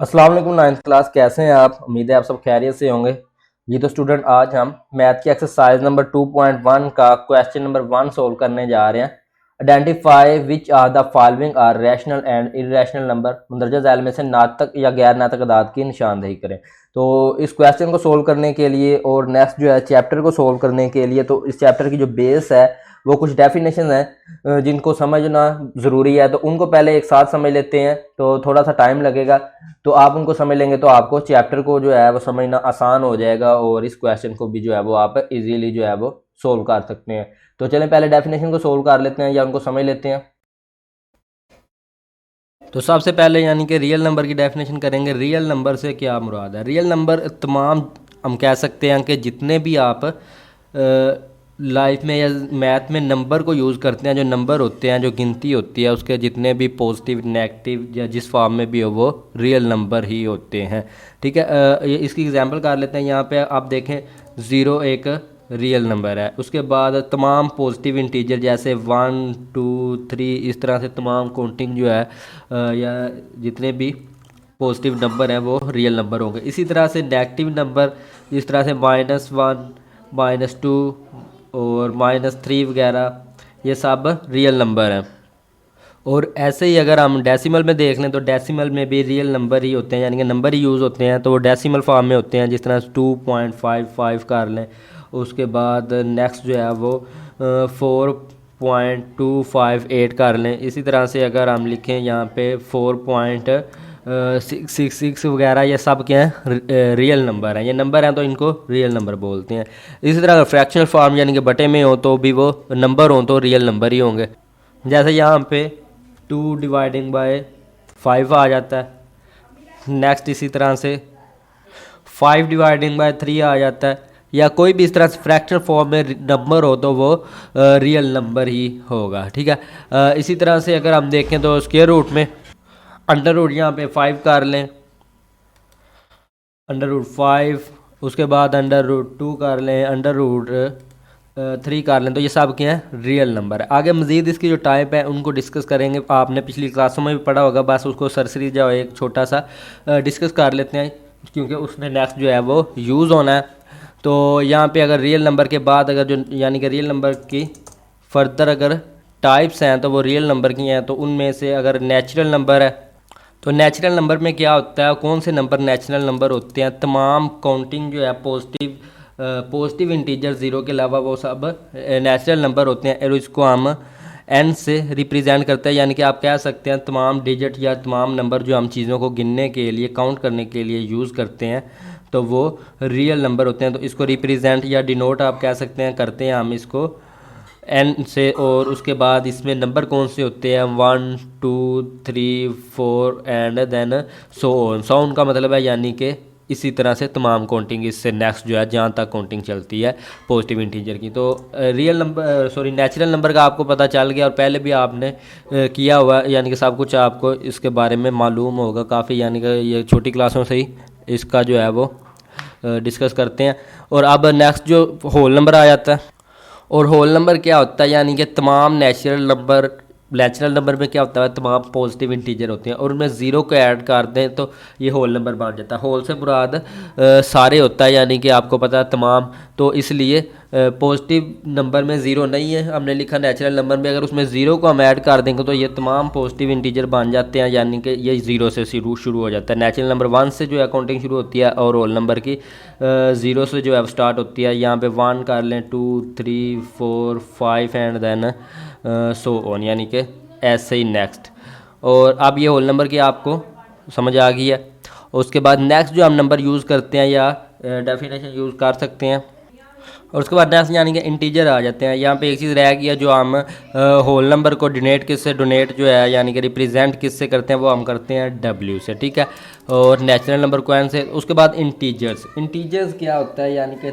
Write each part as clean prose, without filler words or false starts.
अस्सलाम वालेकुम ninth class, कैसे हैं आप? उम्मीद है आप सब खैरियत से होंगे। जी तो स्टूडेंट, आज हम मैथ की एक्सरसाइज नंबर 2.1 का क्वेश्चन नंबर 1 सोल्व करने जा रहे हैं। Identify which are the following are rational and irrational number. मुंदरजा झैल में से नातक या गैर नातक अदाद की निशानदेही करें। तो इस क्वेश्चन को सोल्व करने के लिए और नेक्स्ट जो है चैप्टर को सोल्व करने के लिए, तो इस चैप्टर की जो बेस है वो कुछ डेफिनेशन है जिनको समझना ज़रूरी है। तो उनको पहले एक साथ समझ लेते हैं, तो थोड़ा सा टाइम लगेगा। तो आप उनको समझ लेंगे तो आपको चैप्टर को जो है वो समझना आसान हो जाएगा, और इस क्वेश्चन को भी जो है वो आप इजीली जो है वो सोल्व कर सकते हैं। तो चलें पहले डेफिनेशन को सोल्व कर लेते हैं या उनको समझ लेते हैं। तो सबसे पहले यानी कि रियल नंबर की डेफिनेशन करेंगे। रियल नंबर से क्या मुराद है? रियल नंबर तमाम, हम कह सकते हैं कि जितने भी आप लाइफ में या मैथ में नंबर को यूज़ करते हैं, जो नंबर होते हैं, जो गिनती होती है, उसके जितने भी पॉजिटिव नेगेटिव या जिस फॉर्म में भी हो वो रियल नंबर ही होते हैं। ठीक है, इसकी एग्जांपल कर लेते हैं। यहाँ पे आप देखें, ज़ीरो एक रियल नंबर है। उसके बाद तमाम पॉजिटिव इंटीजर जैसे 1 2 3, इस तरह से तमाम काउंटिंग जो है या जितने भी पॉजिटिव नंबर हैं वो रियल नंबर होंगे। इसी तरह से नेगेटिव नंबर, जिस तरह से -1 -2 और -3 वगैरह, ये सब रियल नंबर हैं। और ऐसे ही अगर हम डेसिमल में देख लें तो डेसिमल में भी रियल नंबर ही होते हैं, यानी कि नंबर ही यूज़ होते हैं, तो वो डेसिमल फॉर्म में होते हैं। जिस तरह 2.55 कर लें, उसके बाद नेक्स्ट जो है वो 4.258 कर लें। इसी तरह से अगर हम लिखें यहाँ पे 4.666 वगैरह, ये सब क्या हैं? रियल नंबर हैं। ये नंबर हैं तो इनको रियल नंबर बोलते हैं। इसी तरह अगर फ्रैक्शनल फॉर्म यानी कि बटे में हो तो भी वो नंबर हों तो रियल नंबर ही होंगे। जैसे यहाँ पे 2/5 आ जाता है। नेक्स्ट इसी तरह से 5/3 आ जाता है, या कोई भी इस तरह से फ्रैक्शनल फॉर्म में नंबर हो तो वो रियल नंबर ही होगा। ठीक है, इसी तरह से अगर हम देखें तो स्क्वायर रूट में अंडर रूट यहाँ पे 5 कर लें, √5, उसके बाद √2 कर लें, √3 कर लें, तो ये सब क्या है? रियल नंबर है। आगे मज़ीद इसकी जो टाइप है उनको डिस्कस करेंगे। आपने पिछली क्लासों में भी पढ़ा होगा, बस उसको सरसरी जो एक छोटा सा डिस्कस कर लेते हैं, क्योंकि उसमें नेक्स्ट जो है वो यूज़ होना है। तो यहाँ पे अगर रियल नंबर के बाद अगर जो यानी कि रियल नंबर की फर्दर अगर टाइप्स हैं तो वो रियल नंबर की हैं। तो उनमें से अगर नेचुरल नंबर है, तो नेचुरल नंबर में क्या होता है, कौन से नंबर नेचुरल नंबर होते हैं? तमाम काउंटिंग जो है पॉजिटिव इंटीजर ज़ीरो के अलावा वो सब नेचुरल नंबर होते हैं, और इसको हम एन से रिप्रेजेंट करते हैं। यानी कि आप कह सकते हैं तमाम डिजिट या तमाम नंबर जो हम चीज़ों को गिनने के लिए, काउंट करने के लिए यूज़ करते हैं, तो वो रियल नंबर होते हैं। तो इसको रिप्रेजेंट या डिनोट आप कह सकते हैं करते हैं हम इसको एन से। और उसके बाद इसमें नंबर कौन से होते हैं? 1 2 3 4 and then so on. So on का मतलब है यानी कि इसी तरह से तमाम काउंटिंग, इससे नेक्स्ट जो है जहाँ तक काउंटिंग चलती है पॉजिटिव इंटीजर की। तो real number sorry natural number का आपको पता चल गया, और पहले भी आपने किया हुआ, यानी कि सब कुछ आपको इसके बारे में मालूम होगा काफ़ी, यानी कि ये छोटी क्लासों से ही इसका जो है वो डिस्कस करते हैं। और अब नेक्स्ट जो होल नंबर आ जाता है। और होल नंबर क्या होता है? यानी कि तमाम नेचुरल नंबर में क्या होता है, तमाम पॉजिटिव इंटीजर होते हैं और उनमें ज़ीरो को ऐड कर दें तो ये होल नंबर बन जाता है। होल से मुराद सारे होता है, यानी कि आपको पता है तमाम। तो इसलिए पॉजिटिव नंबर में ज़ीरो नहीं है, हमने लिखा नेचुरल नंबर में, अगर उसमें ज़ीरो को हम ऐड कर देंगे तो ये तमाम पॉजिटिव इंटीजर बन जाते हैं, यानी कि ये ज़ीरो से शुरू हो जाता है। नेचुरल नंबर 1 से जो है काउंटिंग शुरू होती है, और होल नंबर की ज़ीरो से जो है स्टार्ट होती है। यहाँ पे 1 कर लें, 2 3 4 5 एंड देन सो ऑन, यानी कि ऐसे ही नेक्स्ट। और अब ये होल नंबर की आपको समझ आ गई है। उसके बाद नेक्स्ट जो हम नंबर यूज़ करते हैं या डेफिनेशन यूज़ कर सकते हैं, और उसके बाद नेक्स्ट यानी कि इंटीजर आ जाते हैं। यहाँ पे एक चीज़ रह गया, जो हम होल नंबर को डोनेट जो है यानी कि रिप्रेजेंट किससे करते हैं, वो हम करते हैं डब्ल्यू से। ठीक है, और नेचुरल नंबर को एन से। उसके बाद इंटीजर्स क्या होता है, यानी कि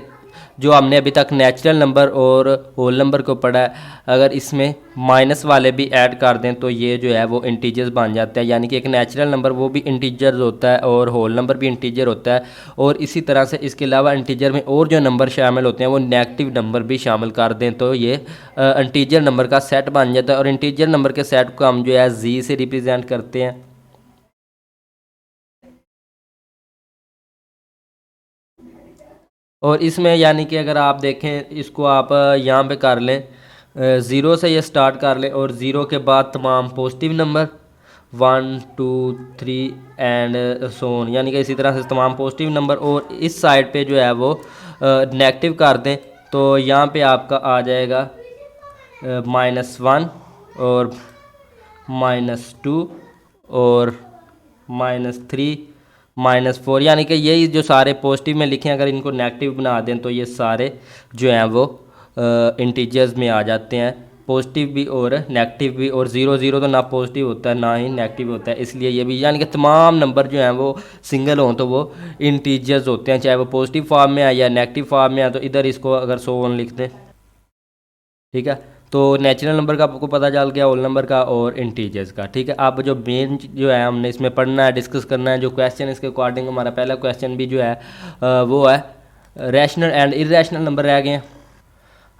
जो हमने अभी तक नेचुरल नंबर और होल नंबर को पढ़ा है, अगर इसमें माइनस वाले भी ऐड कर दें तो ये जो है वो इंटीजर्स बन जाते हैं। यानी कि एक नेचुरल नंबर वो भी इंटीजर होता है और होल नंबर भी इंटीजर होता है। और इसी तरह से इसके अलावा इंटीजर में और जो नंबर शामिल होते हैं वो नेगेटिव नंबर भी शामिल कर दें तो ये इंटीजर नंबर का सेट बन जाता है। और इंटीजर नंबर के सेट को हम जो है जी से रिप्रेजेंट करते हैं। और इसमें यानी कि अगर आप देखें इसको आप यहाँ पे कर लें, ज़ीरो से ये स्टार्ट कर लें और ज़ीरो के बाद तमाम पॉजिटिव नंबर 1 2 3 एंड सोन, यानी कि इसी तरह से तमाम पॉजिटिव नंबर, और इस साइड पे जो है वो नेगेटिव कर दें तो यहाँ पे आपका आ जाएगा -1 और -2 और -3 -4, यानी कि यही जो सारे पॉजिटिव में लिखे हैं अगर इनको नेगेटिव बना दें तो ये सारे जो हैं वो इंटीजर्स में आ जाते हैं, पॉजिटिव भी और नेगेटिव भी। और 0 0 तो ना पॉजिटिव होता है ना ही नेगेटिव होता है, इसलिए ये भी यानी कि तमाम नंबर जो हैं वो सिंगल हों तो वो इंटीजर्स होते हैं, चाहे वो पॉजिटिव फॉर्म में आए या नेगेटिव फॉर्म में आए। तो इधर इसको अगर 100 लिख दें, ठीक है, तो नेचुरल नंबर का आपको पता चल गया, होल नंबर का और इंटीजर्स का, ठीक है। अब जो मेन जो है हमने इसमें पढ़ना है, डिस्कस करना है जो क्वेश्चन, इसके अकॉर्डिंग हमारा पहला क्वेश्चन भी जो है वो है रैशनल एंड इरेशनल नंबर रह गए हैं।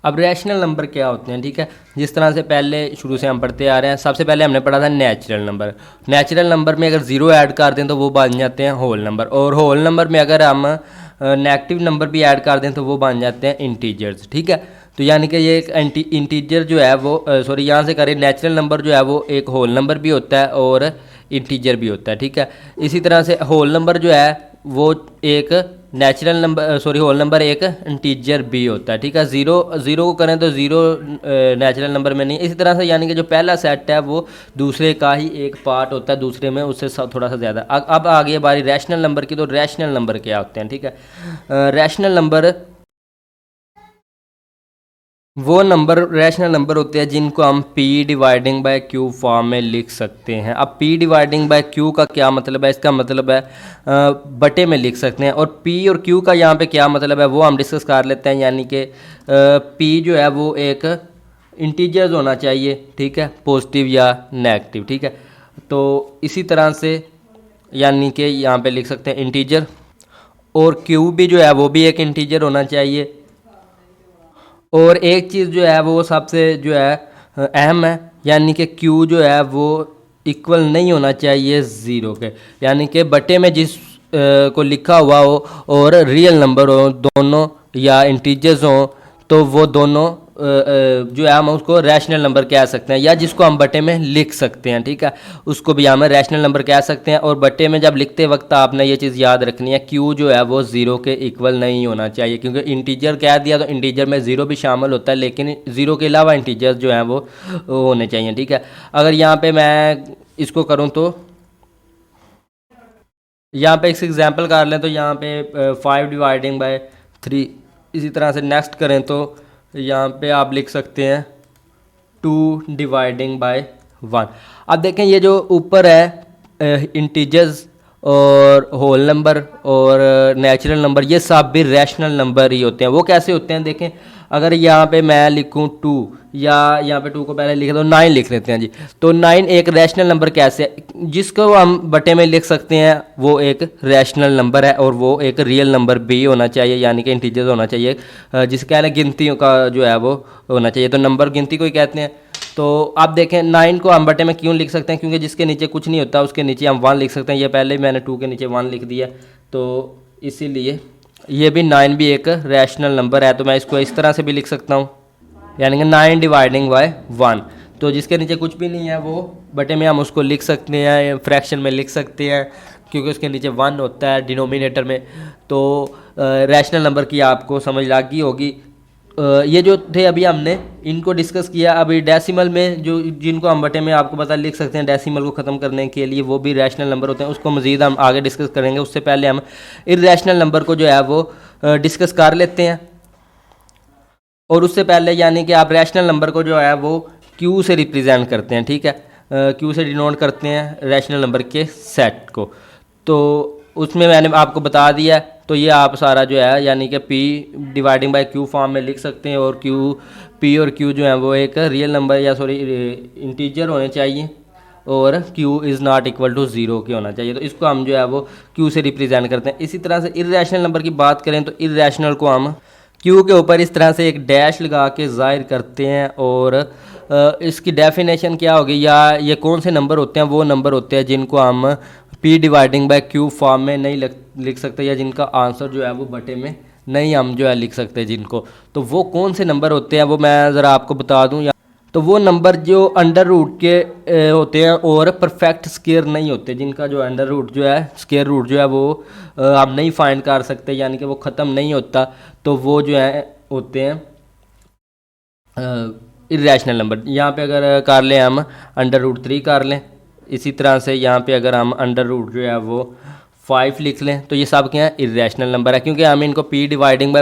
अब रैशनल नंबर क्या होते हैं, ठीक है, जिस तरह से पहले शुरू से हम पढ़ते आ रहे हैं। सबसे पहले हमने पढ़ा था नेचुरल नंबर। नेचुरल नंबर में अगर 0 ऐड कर दें तो वो बन जाते हैं होल नंबर, और होल नंबर में अगर हम नेगेटिव नंबर भी ऐड कर दें तो वो बन जाते हैं इंटीजर्स, ठीक है। तो यानी कि ये एक इंटीजर जो है वो सॉरी यहाँ से करें, नेचुरल नंबर जो है वो एक होल नंबर भी होता है और इंटीजर भी होता है, ठीक है। इसी तरह से होल नंबर जो है वो एक natural number sorry whole number एक इंटीजर भी होता है, ठीक है। ज़ीरो को करें तो ज़ीरो नेचुरल नंबर में नहीं। इसी तरह से यानी कि जो पहला सेट है वो दूसरे का ही एक पार्ट होता है, दूसरे में उससे थोड़ा सा ज़्यादा। अब आ गई बारी रैशनल नंबर की। तो रैशनल नंबर क्या होते हैं, ठीक है। रैशनल नंबर वो नंबर रैशनल नंबर होते हैं जिनको हम p dividing by q form में लिख सकते हैं। अब p डिवाइडिंग बाय q का क्या मतलब है, इसका मतलब है बटे में लिख सकते हैं। और p और q का यहाँ पे क्या मतलब है वो हम डिस्कस कर लेते हैं। यानी कि p जो है वो एक इंटीजर्स होना चाहिए, ठीक है, पॉजिटिव या नेगेटिव, ठीक है। तो इसी तरह से यानी कि यहाँ पे लिख सकते हैं इंटीजर, और q भी जो है वो भी एक इंटीजर होना चाहिए। और एक चीज़ जो है वो सबसे जो है अहम है, यानी कि Q जो है वो इक्वल नहीं होना चाहिए ज़ीरो के, यानी कि बटे में जिस को लिखा हुआ हो और रियल नंबर हो दोनों या इंटीजर्स हो तो वो दोनों जो है हम उसको रैशनल नंबर कह सकते हैं, या जिसको हम बटे में लिख सकते हैं, ठीक है, उसको भी हम रैशनल नंबर कह सकते हैं। और बटे में जब लिखते वक्त आपने ये चीज़ याद रखनी है, क्यू जो है वो ज़ीरो के इक्वल नहीं होना चाहिए, क्योंकि इंटीजर कह दिया तो इंटीजर में ज़ीरो भी शामिल होता है, लेकिन ज़ीरो के अलावा इंटीजर्स जो हैं वो होने चाहिए, ठीक है। अगर यहाँ पर मैं इसको करूँ तो यहाँ पे एक एग्जांपल कर लें तो यहाँ पे 5 डिवाइडिंग बाय 3, इसी तरह से नेक्स्ट करें तो यहाँ पे आप लिख सकते हैं 2 डिवाइडिंग बाय 1। अब देखें ये जो ऊपर है इंटीजर्स और होल नंबर और नेचुरल नंबर, ये सब भी रैशनल नंबर ही होते हैं। वो कैसे होते हैं देखें, अगर यहाँ पे मैं लिखूँ 2 या यहाँ पे 2 को पहले लिखे तो 9 लिख लेते हैं जी, तो 9 एक रैशनल नंबर कैसे है, जिसको हम बटे में लिख सकते हैं वो एक रैशनल नंबर है, और वो एक रियल नंबर भी होना चाहिए, यानी कि इंटीजर्स होना चाहिए, जिसके कहना गिनतियों का जो है वो होना चाहिए, तो नंबर गिनती को ही कहते हैं। तो आप देखें 9 को हम बटे में क्यों लिख सकते हैं, क्योंकि जिसके नीचे कुछ नहीं होता उसके नीचे हम 1 लिख सकते हैं। ये पहले मैंने 2 के नीचे 1 लिख दिया, तो इसीलिए ये भी 9 भी एक रैशनल नंबर है। तो मैं इसको इस तरह से भी लिख सकता हूँ, यानी कि 9 डिवाइडिंग बाय 1, तो जिसके नीचे कुछ भी नहीं है वो बटे में हम उसको लिख सकते हैं, फ्रैक्शन में लिख सकते हैं, क्योंकि उसके नीचे 1 होता है डिनोमिनेटर में। तो रैशनल नंबर की आपको समझ लग गई होगी। ये जो थे अभी हमने इनको डिस्कस किया। अभी डेसिमल में जो जिनको हम बटे में आपको पता लिख सकते हैं डेसिमल को ख़त्म करने के लिए, वो भी रैशनल नंबर होते हैं, उसको मज़ीद हम आगे डिस्कस करेंगे। उससे पहले हम इर्रेशनल नंबर को जो है वो डिस्कस कर लेते हैं। और उससे पहले यानी कि आप रैशनल नंबर को जो है वो क्यू से रिप्रेजेंट करते हैं, ठीक है, क्यू से डिनोट करते हैं रैशनल नंबर के सेट को। तो उसमें मैंने आपको बता दिया, तो ये आप सारा जो है यानी कि p dividing by q form में लिख सकते हैं। और p और q जो है वो एक रियल नंबर या सॉरी इंटीजर होने चाहिए, और q is not equal to 0 के होना चाहिए। तो इसको हम जो है वो q से रिप्रेजेंट करते हैं। इसी तरह से इर्रेशनल नंबर की बात करें तो इर्रेशनल को हम q के ऊपर इस तरह से एक डैश लगा के ज़ाहिर करते हैं। और इसकी डेफिनेशन क्या होगी, या ये कौन से नंबर होते हैं, वो नंबर होते हैं जिनको हम p dividing by q form में नहीं लिख सकते, या जिनका आंसर जो है वो बटे में नहीं हम जो है लिख सकते जिनको, तो वो कौन से नंबर होते हैं वो मैं ज़रा आपको बता दूं। तो वो नंबर जो अंडर रूट के होते हैं और परफेक्ट स्क्वायर नहीं होते, जिनका जो अंडर रूट जो है स्क्वायर रूट जो है वो हम नहीं फाइंड कर सकते, यानी कि वो ख़त्म नहीं होता, तो वो जो है होते हैं इरेशनल नंबर। यहाँ पे अगर कर लें हम अंडर रूट 3 कर लें, इसी तरह से यहाँ पे अगर हम अंडर रूट जो है वो 5 लिख लें, तो ये सब क्या है इरेशनल नंबर है, क्योंकि हम इनको P dividing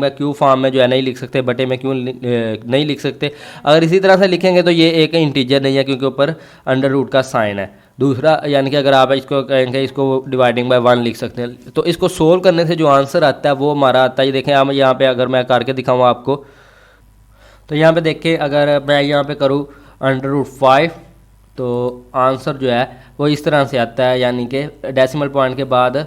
by Q form में जो है नहीं लिख सकते, बटे में क्यों नहीं लिख सकते। अगर इसी तरह से लिखेंगे तो ये एक इंटीजर नहीं है, क्योंकि ऊपर अंडर रूट का साइन है। दूसरा यानी कि अगर आप इसको कहेंगे इसको डिवाइडिंग बाय 1 लिख सकते हैं, तो इसको सोल्व करने से जो आंसर आता है वो हमारा आता है, ये देखें हम यहाँ पे अगर मैं करके दिखाऊँ आपको, तो यहाँ पे देखें अगर मैं यहाँ पे करूँ अंडर रूट 5 तो आंसर जो है वो इस तरह से आता है, यानी कि डेसिमल पॉइंट के बाद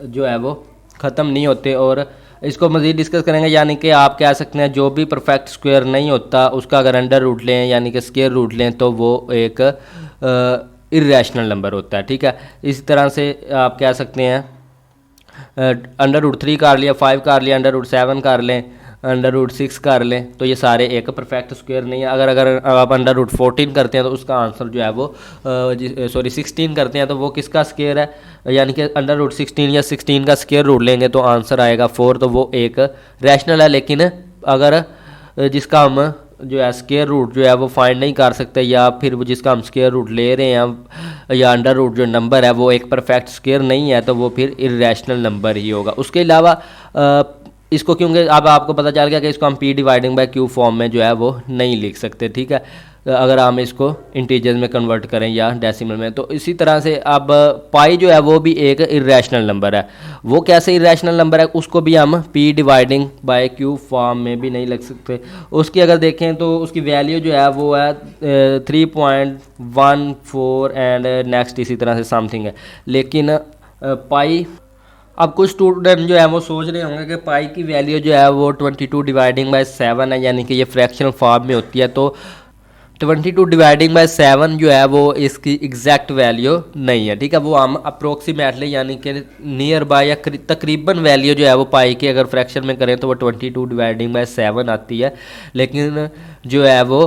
जो है वो ख़त्म नहीं होते। और इसको मज़ीद डिस्कस करेंगे, यानी कि आप कह सकते हैं जो भी परफेक्ट स्क्वायर नहीं होता उसका अगर अंडर रूट लें यानी कि स्क्वायर रूट लें तो वो एक इरेशनल नंबर होता है, ठीक है। इसी तरह से आप कह सकते हैं अंडर रूट 3 कर लिया, 5 कर लिया, अंडर रूट 7 कर लें, अंडर रूट 6 कर लें, तो ये सारे एक परफेक्ट स्क्वायर नहीं है। अगर आप अंडर रूट 14 करते हैं तो उसका आंसर जो है वो 16 करते हैं तो वो किसका स्क्वायर है, यानी कि अंडर रूट 16 या 16 का स्क्वायर रूट लेंगे तो आंसर आएगा 4, तो वो एक रैशनल है। लेकिन अगर जिसका हम जो है स्क्वायर रूट जो है वो फाइंड नहीं कर सकते, या फिर वो जिसका हम स्क्वायर रूट ले रहे हैं या अंडर रूट जो नंबर है वो एक परफेक्ट स्क्वायर नहीं है, तो वो फिर इरेशनल नंबर ही होगा। उसके अलावा इसको क्योंकि अब आपको पता चल गया कि इसको हम P dividing by Q form में जो है वो नहीं लिख सकते, ठीक है, अगर हम इसको इंटीजर्स में कन्वर्ट करें या डेसिमल में। तो इसी तरह से अब पाई जो है वो भी एक इरेशनल नंबर है। वो कैसे इरेशनल नंबर है, उसको भी हम P dividing by Q form में भी नहीं लिख सकते। उसकी अगर देखें तो उसकी वैल्यू जो है वो है 3.14 एंड नेक्स्ट इसी तरह से समथिंग है। लेकिन पाई, अब कुछ स्टूडेंट जो है वो सोच रहे होंगे कि पाई की वैल्यू जो है वो 22 डिवाइडिंग बाय 7 है, यानी कि ये फ्रैक्शनल फॉर्म में होती है, तो 22 डिवाइडिंग बाय 7 जो है वो इसकी एग्जैक्ट वैल्यू नहीं है, ठीक है। वो हम अप्रोक्सीमेटली यानी कि नियर बाय या तकरीबन वैल्यू जो है वो पाई की अगर फ्रैक्शन में करें तो वो 22 डिवाइडिंग बाय 7 आती है, लेकिन जो है वो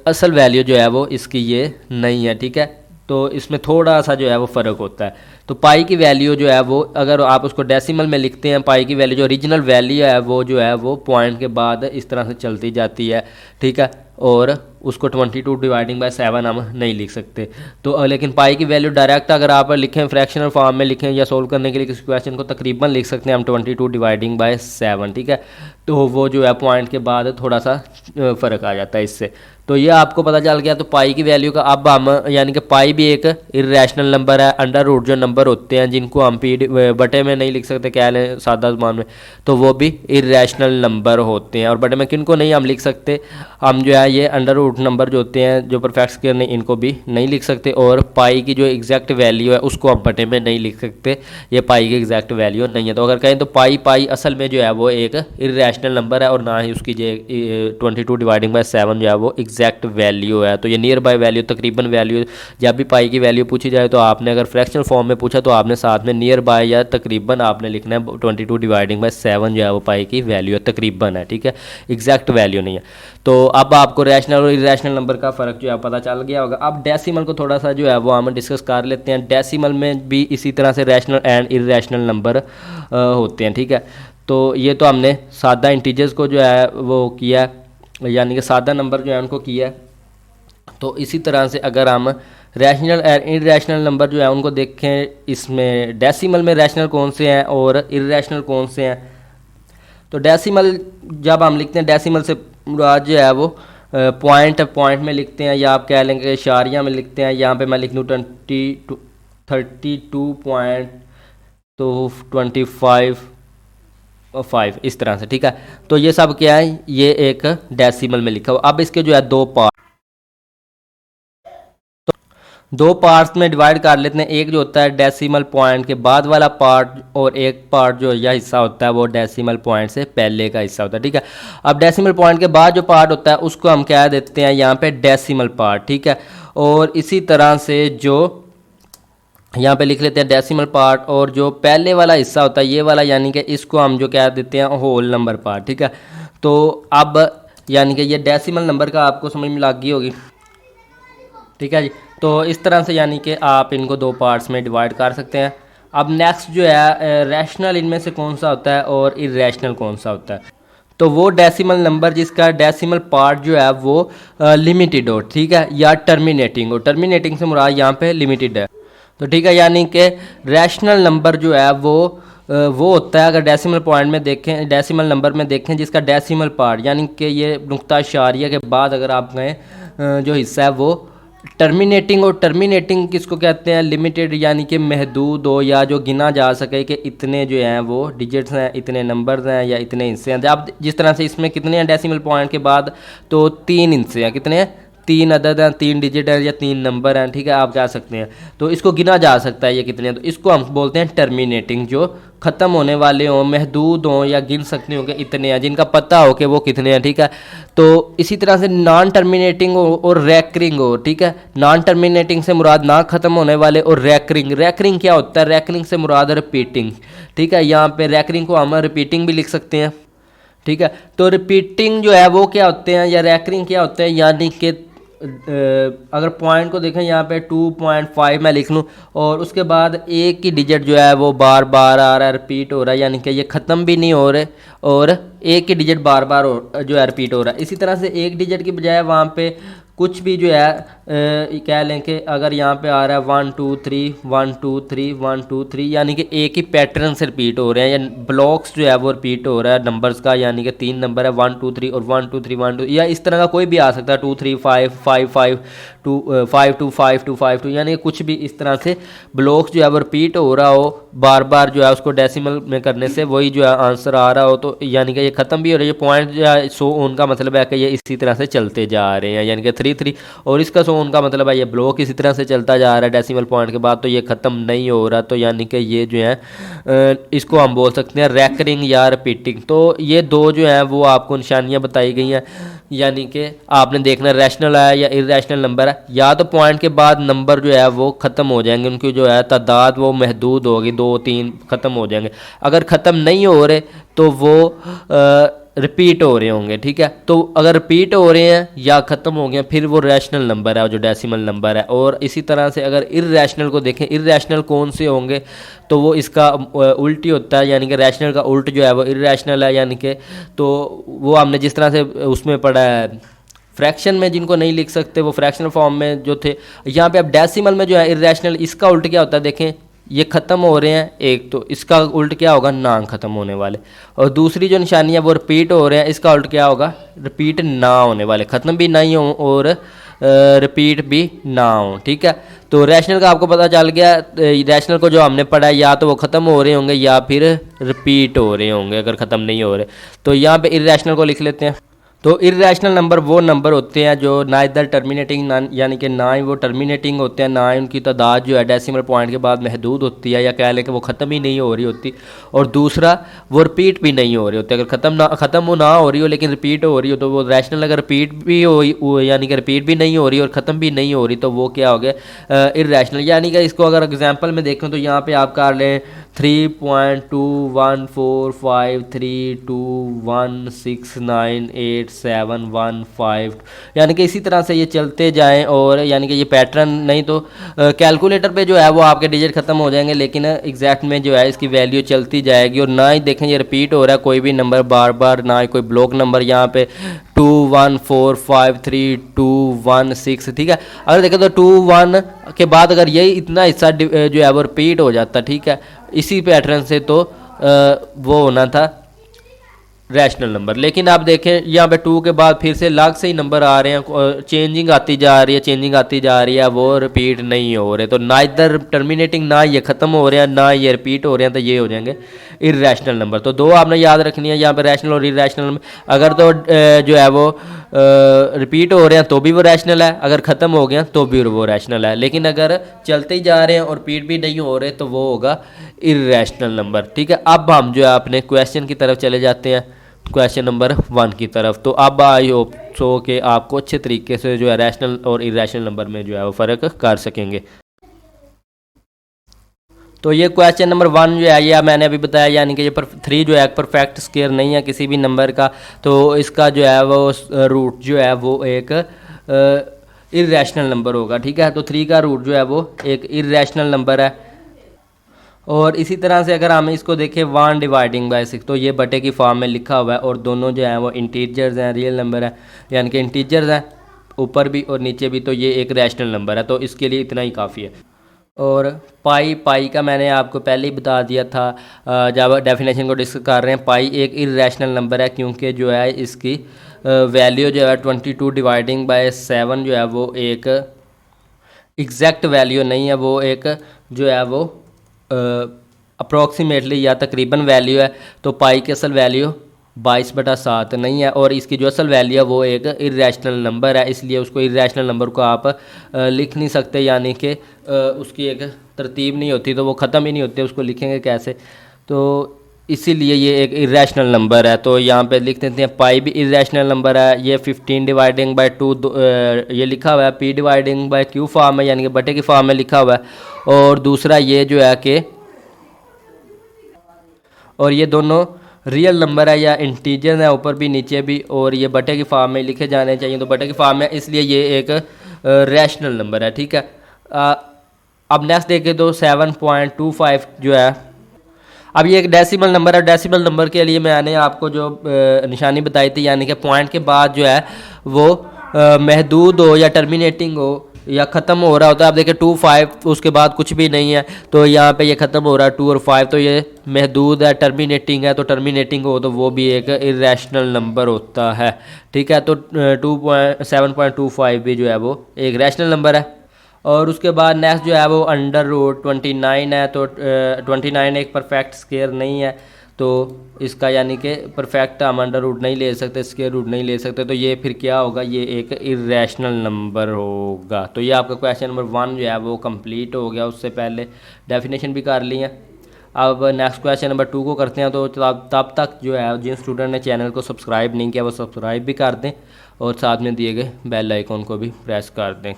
असल वैल्यू जो है वो इसकी ये नहीं है, ठीक है। तो इसमें थोड़ा सा जो है वो फ़र्क होता है। तो पाई की वैल्यू जो है वो अगर आप उसको डेसिमल में लिखते हैं, पाई की वैल्यू जो ओरिजिनल वैल्यू है वो जो है वो पॉइंट के बाद इस तरह से चलती जाती है, ठीक है, और उसको 22 डिवाइडिंग बाय 7 हम नहीं लिख सकते। तो लेकिन पाई की वैल्यू डायरेक्ट अगर आप लिखें फ्रैक्शनल फॉर्म में लिखें या सोल्व करने के लिए किसी क्वेश्चन को तकरीबन लिख सकते हैं हम 22 डिवाइडिंग बाय 7, ठीक है। तो वो जो है पॉइंट के बाद थोड़ा सा फ़र्क आ जाता है इससे। तो ये आपको पता चल गया। तो पाई की वैल्यू का अब हम यानी कि पाई भी एक इरेशनल नंबर है। अंडर रूट जो नंबर होते हैं जिनको हम पी बटे में नहीं लिख सकते, कह लें सादा ज़बान में, तो वो भी इरेशनल नंबर होते हैं। और बटे में किनको नहीं हम लिख सकते, हम जो है ये अंडर रूट नंबर जो होते हैं जो परफेक्ट स्क्वायर नहीं, इनको भी नहीं लिख सकते। और पाई की जो एग्जैक्ट वैल्यू है उसको हम बटे में नहीं लिख सकते, ये पाई की एग्जैक्ट वैल्यू नहीं है। तो अगर कहें तो पाई असल में जो है वो एक इरेशनल नंबर है और ना ही उसकी जो 22 डिवाइडिंग बाय 7 जो है वो एग्जैक्ट वैल्यू है। तो ये नियर बाय वैल्यू, तकरीबन वैल्यू, जब भी पाई की वैल्यू पूछी जाए तो आपने अगर फ्रैक्शनल फॉर्म में पूछा तो आपने साथ में नियर बाय या तकरीबन आपने लिखना है। 22 डिवाइडिंग बाय 7 जो है वो पाई की वैल्यू है, तकरीबन है, ठीक है, एग्जैक्ट वैल्यू नहीं है। तो अब आपको रैशनल और इरेशनल नंबर का फ़र्क जो है पता चल गया होगा। अब डेसिमल को थोड़ा सा जो है वो हम डिस्कस कर लेते हैं। डेसिमल में भी इसी तरह से रैशनल एंड इरेशनल नंबर होते हैं, ठीक है। तो ये तो हमने सादा इंटीजर्स को जो है वो किया, यानी कि सादा नंबर जो है उनको किया। तो इसी तरह से अगर हम रैशनल एंड इरेशनल नंबर जो है उनको देखें, इसमें डेसिमल में रैशनल कौन से हैं और इरेशनल कौन से हैं। तो डेसिमल जब हम लिखते हैं, डेसिमल से मुराद जो है वो पॉइंट में लिखते हैं, या आप कह लेंगे इशारिया में लिखते हैं। यहाँ पे मैं लिख लूँ 32.25 इस तरह से, ठीक है। तो ये सब क्या है, ये एक डेसिमल में लिखा हुआ। अब इसके जो है दो पार्ट्स में डिवाइड कर लेते हैं। एक जो होता है डेसिमल पॉइंट के बाद वाला पार्ट, और एक पार्ट जो यह हिस्सा होता है वो डेसिमल पॉइंट से पहले का हिस्सा होता है, ठीक है। अब डेसिमल पॉइंट के बाद जो पार्ट होता है उसको हम कह देते हैं यहाँ पे डेसिमल पार्ट, ठीक है। और इसी तरह से जो यहाँ पे लिख लेते हैं डेसिमल पार्ट, और जो पहले वाला हिस्सा होता है ये वाला, यानी कि इसको हम जो कह देते हैं होल नंबर पार्ट, ठीक है। तो अब यानी कि ये डेसिमल नंबर का आपको समझ में लग गई होगी, ठीक है जी। तो इस तरह से यानी कि आप इनको दो पार्ट्स में डिवाइड कर सकते हैं। अब नेक्स्ट जो है रैशनल इनमें से कौन सा होता है और इरेशनल कौन सा होता है। तो वो डेसिमल नंबर जिसका डेसिमल पार्ट जो है वो लिमिटेड हो, ठीक है, या टर्मिनेटिंग हो। टर्मिनेटिंग से मुराद यहाँ पे लिमिटेड है, तो ठीक है। यानी कि रैशनल नंबर जो है वो होता है, अगर डेसिमल पॉइंट में देखें, डेसिमल नंबर में देखें जिसका डेसिमल पार्ट यानी कि ये नुक्ता इशारिया के बाद अगर आप गए जो हिस्सा है वो टर्मिनेटिंग, और टर्मिनेटिंग किसको कहते हैं, लिमिटेड यानी कि महदूद हो, या जो गिना जा सके कि इतने जो हैं वो डिजिट्स हैं, इतने नंबर्स हैं या इतने हिस्से हैं। आप जिस तरह से इसमें कितने हैं डेसिमल पॉइंट के बाद, तो 3 हिस्से हैं, कितने हैं, 3 अदद हैं, 3 डिजिट हैं या 3 नंबर हैं, ठीक है, आप कह सकते हैं। तो इसको गिना जा सकता है ये कितने हैं, तो इसको हम बोलते हैं टर्मिनेटिंग, जो ख़त्म होने वाले हों, महदूद हों या गिन सकते हो कि इतने हैं, जिनका पता हो कि वो कितने हैं, ठीक है। तो इसी तरह से नॉन टर्मिनेटिंग हो और रैकरिंग हो, ठीक है। नॉन टर्मिनेटिंग से मुराद ना ख़त्म होने वाले, और रैकरिंग, रैकरिंग क्या होता है, रैकरिंग से मुराद रिपीटिंग, ठीक है। यहाँ पे रैकरिंग को हम रिपीटिंग भी लिख सकते हैं, ठीक है। तो रिपीटिंग जो है वो क्या होते हैं, या रैकरिंग क्या होते हैं, यानी कि अगर पॉइंट को देखें यहाँ पे 2.5 मैं लिख लूँ, और उसके बाद एक ही डिजिट जो है वो बार बार आ रहा है, रिपीट हो रहा है, यानी कि ये ख़त्म भी नहीं हो रहे, और एक ही डिजिट बार बार जो है रिपीट हो रहा है। इसी तरह से एक डिजिट की बजाय वहाँ पे कुछ भी जो है कह लें कि अगर यहाँ पे आ रहा है 1 2 3 1 2 3 1 2 3, यानी कि एक ही पैटर्न से रिपीट हो रहे हैं, या ब्लॉक्स जो है वो रिपीट हो रहा है नंबर्स का, यानी कि 3 नंबर है 1 2 3 और 1 2 3 1 2, या इस तरह का कोई भी आ सकता है 2 3 5 5 5 2 5 2 5 2 5 2, यानी कि कुछ भी इस तरह से ब्लॉक्स जो है वो रिपीट हो रहा हो बार बार, जो है उसको डेसिमल में करने से वही जो है आंसर आ रहा हो, तो यानी कि ये ख़त्म भी हो रही है। पॉइंट जो है 100 उनका मतलब है कि ये इसी तरह से चलते जा रहे हैं, यानी कि 3 3, और इसका 100 उनका मतलब है ये ब्लॉक इसी तरह से चलता जा रहा है डेसिमल पॉइंट के बाद, तो ये ख़त्म नहीं हो रहा, तो यानी कि ये जो है इसको हम बोल सकते हैं रैकरिंग या रिपीटिंग। तो ये दो जो हैं वो आपको निशानियाँ बताई गई हैं, यानी कि आपने देखना रैशनल है या इरेशनल नंबर है, या तो पॉइंट के बाद नंबर जो है वो ख़त्म हो जाएंगे, उनकी जो है तादाद वो महदूद होगी, 2 3 ख़त्म हो जाएंगे। अगर ख़त्म नहीं हो रहे तो वो रिपीट हो रहे होंगे, ठीक है। तो अगर रिपीट हो रहे हैं या ख़त्म हो गए फिर वो रैशनल नंबर है, जो डेसिमल नंबर है। और इसी तरह से अगर इरेशनल को देखें, इरेशनल कौन से होंगे, तो वो इसका उल्टी होता है, यानी कि रैशनल का उल्ट जो है वो इरेशनल है, यानी कि तो वो हमने जिस तरह से उसमें पढ़ा है फ्रैक्शन में, जिनको नहीं लिख सकते वो फ्रैक्शनल फॉर्म में जो थे, यहाँ पे अब डेसिमल में जो है इरेशनल, इसका उल्ट क्या होता है, देखें ये ख़त्म हो रहे हैं एक, तो इसका उल्ट क्या होगा, ना ख़त्म होने वाले। और दूसरी जो निशानी है वो रिपीट हो रहे हैं, इसका उल्ट क्या होगा, रिपीट ना होने वाले, ख़त्म भी नहीं हो और रिपीट भी ना हो, ठीक है। तो रैशनल का आपको पता चल गया, रैशनल को जो हमने पढ़ा है या तो वो ख़त्म हो रहे होंगे या फिर रिपीट हो रहे होंगे, अगर ख़त्म नहीं हो रहे। तो यहाँ पे इरेशनल को लिख लेते हैं। तो इरेशनल नंबर वो नंबर होते हैं जो ना इधर टर्मिनेटिंग, यानी कि ना ही वो टर्मिनेटिंग होते हैं, ना ही उनकी तादाद जो है डेसिमल पॉइंट के बाद महदूद होती है, या कह लें कि वो ख़त्म ही नहीं हो रही होती, और दूसरा वो रिपीट भी नहीं हो रही होती। अगर ख़त्म वो ना हो रही हो लेकिन रिपीट हो रही हो तो वो रैशनल, अगर रिपीट भी हो यानी कि रिपीट भी नहीं हो रही और ख़त्म भी नहीं हो रही तो वो क्या हो गया, इरेशनल। यानी कि इसको अगर एग्जाम्पल में देखें तो यहाँ पर आप कर लें 3.2145321698715, यानी कि इसी तरह से ये चलते जाएं, और यानी कि ये पैटर्न नहीं तो कैलकुलेटर पे जो है वो आपके डिजिट ख़त्म हो जाएंगे, लेकिन एग्जैक्ट में जो है इसकी वैल्यू चलती जाएगी। और ना ही देखें ये रिपीट हो रहा है कोई भी नंबर बार बार, ना ही कोई ब्लॉक नंबर, यहाँ पे 214532116, ठीक है। अगर देखें तो 21 के बाद अगर यही इतना हिस्सा जो है वो रिपीट हो जाता, ठीक है, इसी पैटर्न से, तो वो होना था रैशनल नंबर। लेकिन आप देखें यहाँ पे 2 के बाद फिर से अलग से ही नंबर आ रहे हैं, चेंजिंग आती जा रही है, चेंजिंग आती जा रही है, वो रिपीट नहीं हो रहे। तो ना इधर टर्मिनेटिंग, ना ये ख़त्म हो रहे हैं, ना ये रिपीट हो रहे हैं, तो ये हो जाएंगे इरेशनल नंबर। तो दो आपने याद रखनी है यहाँ पे, रैशनल और इरेशनल। अगर तो जो है वो रिपीट हो रहे हैं तो भी वो रैशनल है, अगर ख़त्म हो गया तो भी वो रैशनल है, लेकिन अगर चलते ही जा रहे हैं और रिपीट भी नहीं हो रहे तो वो होगा इरेशनल नंबर, ठीक है। अब हम जो है अपने क्वेश्चन की तरफ चले जाते हैं, क्वेश्चन नंबर 1 की तरफ। तो अब आई होप सो कि आपको अच्छे तरीके से जो है रैशनल और इरेशनल नंबर में जो है वो फ़र्क कर सकेंगे। तो ये क्वेश्चन नंबर 1 जो है ये मैंने अभी बताया, यानी कि ये 3 जो है परफेक्ट स्क्वायर नहीं है किसी भी नंबर का, तो इसका जो है वो रूट जो है वो एक इर्रेशनल नंबर होगा। ठीक है, तो 3 का रूट जो है वो एक इर्रेशनल नंबर है। और इसी तरह से अगर हम इसको देखें 1 डिवाइडिंग बाय 6, तो ये बटे की फॉर्म में लिखा हुआ है और दोनों जो हैं वो इंटीजर्स हैं, रियल नंबर है, यानी कि इंटीजर्स हैं ऊपर भी और नीचे भी, तो ये एक रैशनल नंबर है, तो इसके लिए इतना ही काफ़ी है। और पाई का मैंने आपको पहले ही बता दिया था जब डेफिनेशन को डिस्कस कर रहे हैं। पाई एक इर्रेशनल नंबर है क्योंकि जो है इसकी वैल्यू जो है 22 डिवाइडिंग बाय 7 जो है वो एक एग्जैक्ट वैल्यू नहीं है, वो एक जो है वो अप्रॉक्सीमेटली या तकरीबन वैल्यू है। तो पाई की असल वैल्यू 22/7 नहीं है और इसकी जो असल वैल्यू है वो एक इर्रेशनल नंबर है, इसलिए उसको इर्रेशनल नंबर को आप लिख नहीं सकते, यानी कि उसकी एक तरतीब नहीं होती, तो वो ख़त्म ही नहीं होती, उसको लिखेंगे कैसे, तो इसीलिए ये एक इर्रेशनल नंबर है। तो यहाँ पे लिख देते हैं पाई भी इर्रेशनल नंबर है। ये 15 डिवाइडिंग बाय 2 ये लिखा हुआ है P dividing by Q form में, यानी कि बटे की फॉर्म में लिखा हुआ है। और दूसरा ये जो है कि और ये दोनों रियल नंबर है या इंटीजर है ऊपर भी नीचे भी, और ये बटे की फॉर्म में लिखे जाने चाहिए, तो बटे की फॉर्म में, इसलिए ये एक रैशनल नंबर है। ठीक है, अब नेक्स्ट देखें तो 7.25 जो है, अब ये एक डेसिमल नंबर है। डेसिमल नंबर के लिए मैंने आपको जो निशानी बताई थी, यानी कि पॉइंट के बाद जो है वो महदूद हो या टर्मिनेटिंग हो या ख़त्म हो रहा होता है। आप देखें 2 5 उसके बाद कुछ भी नहीं है, तो यहाँ पे ये ख़त्म हो रहा है 2 और 5, तो ये महदूद है, टर्मिनेटिंग है, तो टर्मिनेटिंग हो तो वो भी एक इर्रेशनल नंबर होता है। ठीक है, तो 7.25 भी जो है वो एक रैशनल नंबर है। और उसके बाद नेक्स्ट जो है वो अंडर रूट 29 है, तो 29 एक परफेक्ट स्क्वायर नहीं है, तो इसका यानी कि परफेक्ट हम अंडर रूट नहीं ले सकते, स्क्वायर रूट नहीं ले सकते, तो ये फिर क्या होगा, ये एक इर्रेशनल नंबर होगा। तो ये आपका क्वेश्चन नंबर 1 जो है वो कंप्लीट हो गया, उससे पहले डेफिनेशन भी कर ली है। अब नेक्स्ट क्वेश्चन नंबर 2 को करते हैं। तो तब तक जो है जिन स्टूडेंट ने चैनल को सब्सक्राइब नहीं किया वो सब्सक्राइब भी कर दें और साथ में दिए गए बेल आइकॉन को भी प्रेस कर दें